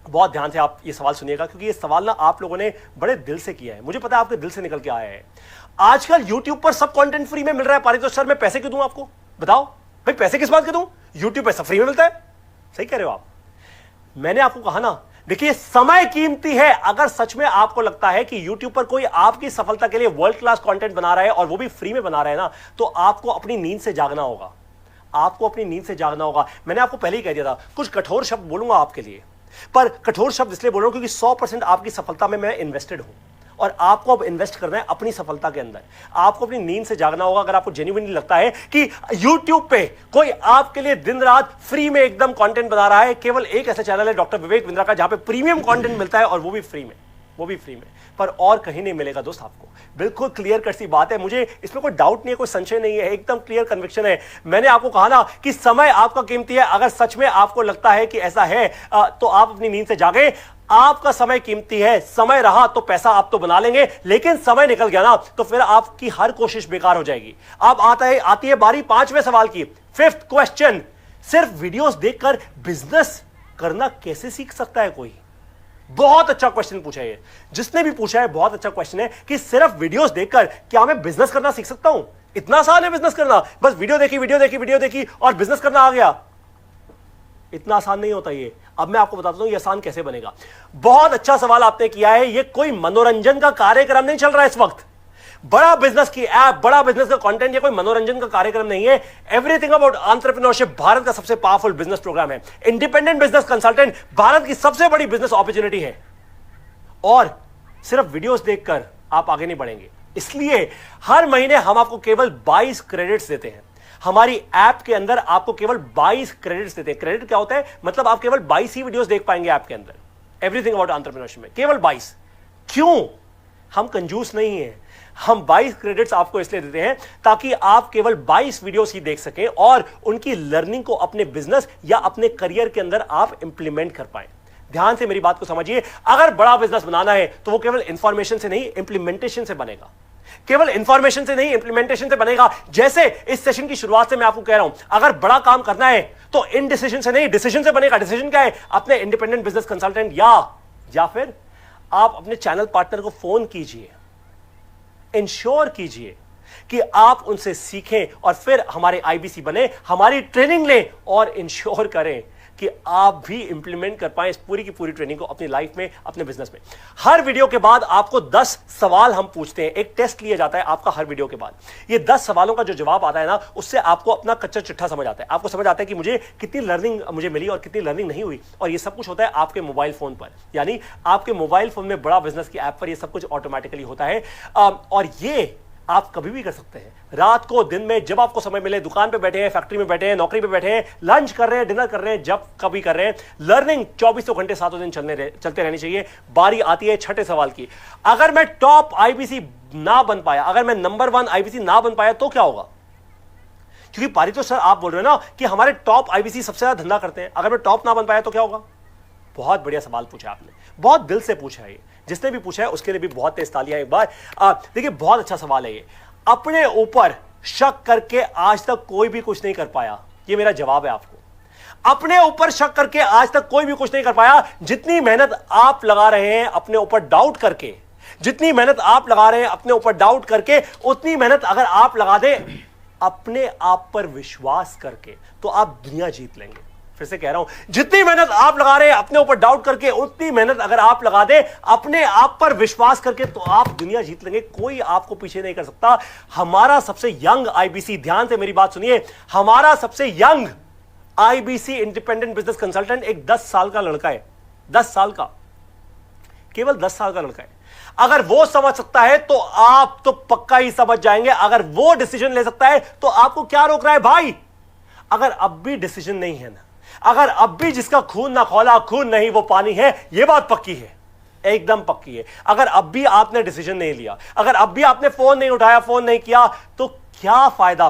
बहुत ध्यान से आप ये सवाल सुनिएगा क्योंकि ये सवाल ना आप लोगों ने बड़े दिल से किया है, मुझे पता है आपके दिल से निकल के आया है। आजकल YouTube पर सब कंटेंट फ्री में मिल रहा है, पारितोष सर मैं पैसे क्यों दूं आपको? बताओ भाई, पैसे किस बात के दूं? YouTube पे सब फ्री में मिलता है। सही कह रहे हो आप। मैंने आपको कहा ना, देखिए समय कीमती है। अगर सच में आपको लगता है कि YouTube पर कोई आपकी सफलता के लिए वर्ल्ड क्लास कंटेंट बना रहा है और वो भी फ्री में बना रहा है ना, तो आपको अपनी नींद से जागना होगा। आपको अपनी नींद से जागना होगा। मैंने आपको पहले ही कह दिया था, कुछ कठोर शब्द बोलूंगा आपके लिए, पर कठोर शब्द इसलिए बोल रहा हूं क्योंकि 100% आपकी सफलता में मैं इन्वेस्टेड हूं और आपको अब इन्वेस्ट करना है अपनी सफलता के अंदर। आपको अपनी नींद से जागना होगा। अगर आपको जेन्युइनली लगता है कि YouTube पे कोई आपके लिए दिन रात फ्री में एकदम कंटेंट बना रहा है, केवल एक ऐसा चैनल है डॉक्टर विवेक बिंद्रा का जहां पे प्रीमियम कंटेंट मिलता है और वो भी फ्री में, पर और कहीं नहीं मिलेगा दोस्त आपको। बिल्कुल क्लियर कट सी बात है, मुझे इसमें कोई डाउट नहीं है, कोई संशय नहीं है, एकदम क्लियर कन्विक्शन है। मैंने आपको कहा ना कि समय आपका कीमती है। अगर सच में आपको लगता है कि ऐसा है तो आप अपनी नींद से जागे। आपका समय कीमती है। समय रहा तो पैसा आप तो बना लेंगे, लेकिन समय निकल गया ना तो फिर आपकी हर कोशिश बेकार हो जाएगी। अब आती है बारी 5वें सवाल की, 5th क्वेश्चन। सिर्फ वीडियोस देखकर बिजनेस करना कैसे सीख सकता है कोई? बहुत अच्छा क्वेश्चन पूछा है, जिसने भी पूछा है बहुत अच्छा क्वेश्चन है कि सिर्फ वीडियोस देखकर क्या मैं बिजनेस करना सीख सकता हूं? इतना आसान है बिजनेस करना? बस वीडियो देखी और बिजनेस करना आ गया? इतना आसान नहीं होता ये। अब मैं आपको बताता हूं ये आसान कैसे बनेगा। बहुत अच्छा सवाल आपने किया है। ये कोई मनोरंजन का कार्यक्रम नहीं चल रहा है इस वक्त। बड़ा बिजनेस की ऐप, बड़ा बिजनेस का कंटेंट, ये कोई मनोरंजन का कार्यक्रम नहीं है। एवरीथिंग अबाउट एंटरप्रेन्योरशिप भारत का सबसे पावरफुल बिजनेस प्रोग्राम है। इंडिपेंडेंट बिजनेस कंसल्टेंट भारत की सबसे बड़ी बिजनेस अपॉर्चुनिटी है। और सिर्फ वीडियोस देखकर आप आगे नहीं बढ़ेंगे। इसलिए हर महीने हम आपको केवल 22 क्रेडिट्स देते हैं। हमारी ऐप के अंदर आपको केवल 22 क्रेडिट्स देते हैं। क्रेडिट क्या होता है? मतलब आप केवल 22 ही वीडियोस देख पाएंगे ऐप के अंदर एवरीथिंग अबाउट एंटरप्रेन्योरशिप में, केवल 22। क्यों? हम कंजूस नहीं हैं। हम 22 क्रेडिट्स आपको इसलिए देते हैं ताकि आप केवल 22 वीडियोस ही देख सकें और उनकी लर्निंग को अपने बिजनेस या अपने करियर के अंदर आप इंप्लीमेंट कर पाएं। ध्यान से मेरी बात को समझिए। अगर बड़ा बिजनेस बनाना है तो वो केवल इंफॉर्मेशन से नहीं, इंप्लीमेंटेशन से बनेगा। केवल इंफॉर्मेशन से नहीं, इंप्लीमेंटेशन से बनेगा। जैसे इस सेशन की शुरुआत से मैं आपको कह रहा हूं, अगर बड़ा काम करना है तो इनडिसीजन से नहीं, डिसीजन से बनेगा। डिसीजन क्या है? अपने इंडिपेंडेंट बिजनेस कंसल्टेंट या फिर आप अपने चैनल पार्टनर को फोन कीजिए, इंश्योर कीजिए कि आप उनसे सीखें और फिर हमारे आईबीसी बने, हमारी ट्रेनिंग लें और इंश्योर करें कि आप भी इंप्लीमेंट कर पाएं इस पूरी की पूरी ट्रेनिंग को अपनी लाइफ में, अपने बिजनेस में। हर वीडियो के बाद आपको 10 सवाल हम पूछते हैं। एक टेस्ट लिया जाता है आपका हर वीडियो के बाद। ये 10 सवालों का जो जवाब आता है ना, उससे आपको अपना कच्चा चिट्ठा समझ आता है। आपको समझ आता है कि मुझे कितनी लर्निंग मुझे मिली और कितनी लर्निंग नहीं हुई। और ये सब कुछ होता है आपके मोबाइल फोन पर, यानी आपके मोबाइल फोन में बड़ा बिजनेस की ऐप पर ये सब कुछ ऑटोमेटिकली होता है। और ये आप कभी भी कर सकते हैं, रात को, दिन में, जब आपको समय मिले। दुकान पे बैठे हैं, फैक्ट्री में बैठे हैं, नौकरी पे बैठे हैं, लंच कर रहे हैं, डिनर कर रहे हैं, जब कभी कर रहे हैं। लर्निंग 24 घंटे 7 दिन चलते रहनी चाहिए। बारी आती है 6ठे सवाल की। अगर मैं टॉप आईबीसी ना बन पाया, अगर मैं नंबर 1 आईबीसी ना बन पाया तो क्या होगा? क्योंकि पारितोष सर आप बोल रहे हो ना कि हमारे टॉप आईबीसी सबसे ज्यादा धंधा करते हैं। अगर मैं टॉप ना बन पाया तो क्या होगा? बहुत बढ़िया सवाल पूछा आपने, बहुत दिल से पूछा है। जिसने भी पूछा है उसके लिए भी बहुत तेज तालियां एक बार। देखिए बहुत अच्छा सवाल है ये। अपने ऊपर शक करके आज तक कोई भी कुछ नहीं कर पाया, ये मेरा जवाब है आपको। अपने ऊपर शक करके आज तक कोई भी कुछ नहीं कर पाया। जितनी मेहनत आप लगा रहे हैं अपने ऊपर डाउट करके, जितनी मेहनत आप लगा रहे हैं अपने ऊपर डाउट करके, उतनी मेहनत अगर आप लगा दें अपने आप पर विश्वास करके, तो आप दुनिया जीत लेंगे। फिर से कह रहा हूं, जितनी मेहनत आप लगा रहे हैं अपने ऊपर डाउट करके, उतनी मेहनत अगर आप लगा दे अपने आप पर विश्वास करके, तो आप दुनिया जीत लेंगे। कोई आपको पीछे नहीं कर सकता। हमारा सबसे यंग आईबीसी, ध्यान से मेरी बात सुनिए, हमारा सबसे young IBC independent business consultant एक 10 साल का लड़का है। 10 साल का, केवल 10 साल का लड़का है। अगर वो समझ सकता है तो आप तो पक्का ही समझ जाएंगे। अगर वो डिसीजन ले सकता है तो आपको क्या रोक रहा है भाई? अगर अब भी डिसीजन नहीं है ना, अगर अब भी जिसका खून ना खौला खून नहीं वो पानी है, यह बात पक्की है, एकदम पक्की है। अगर अब भी आपने डिसीजन नहीं लिया, अगर अब भी आपने फोन नहीं उठाया, फोन नहीं किया, तो क्या फायदा?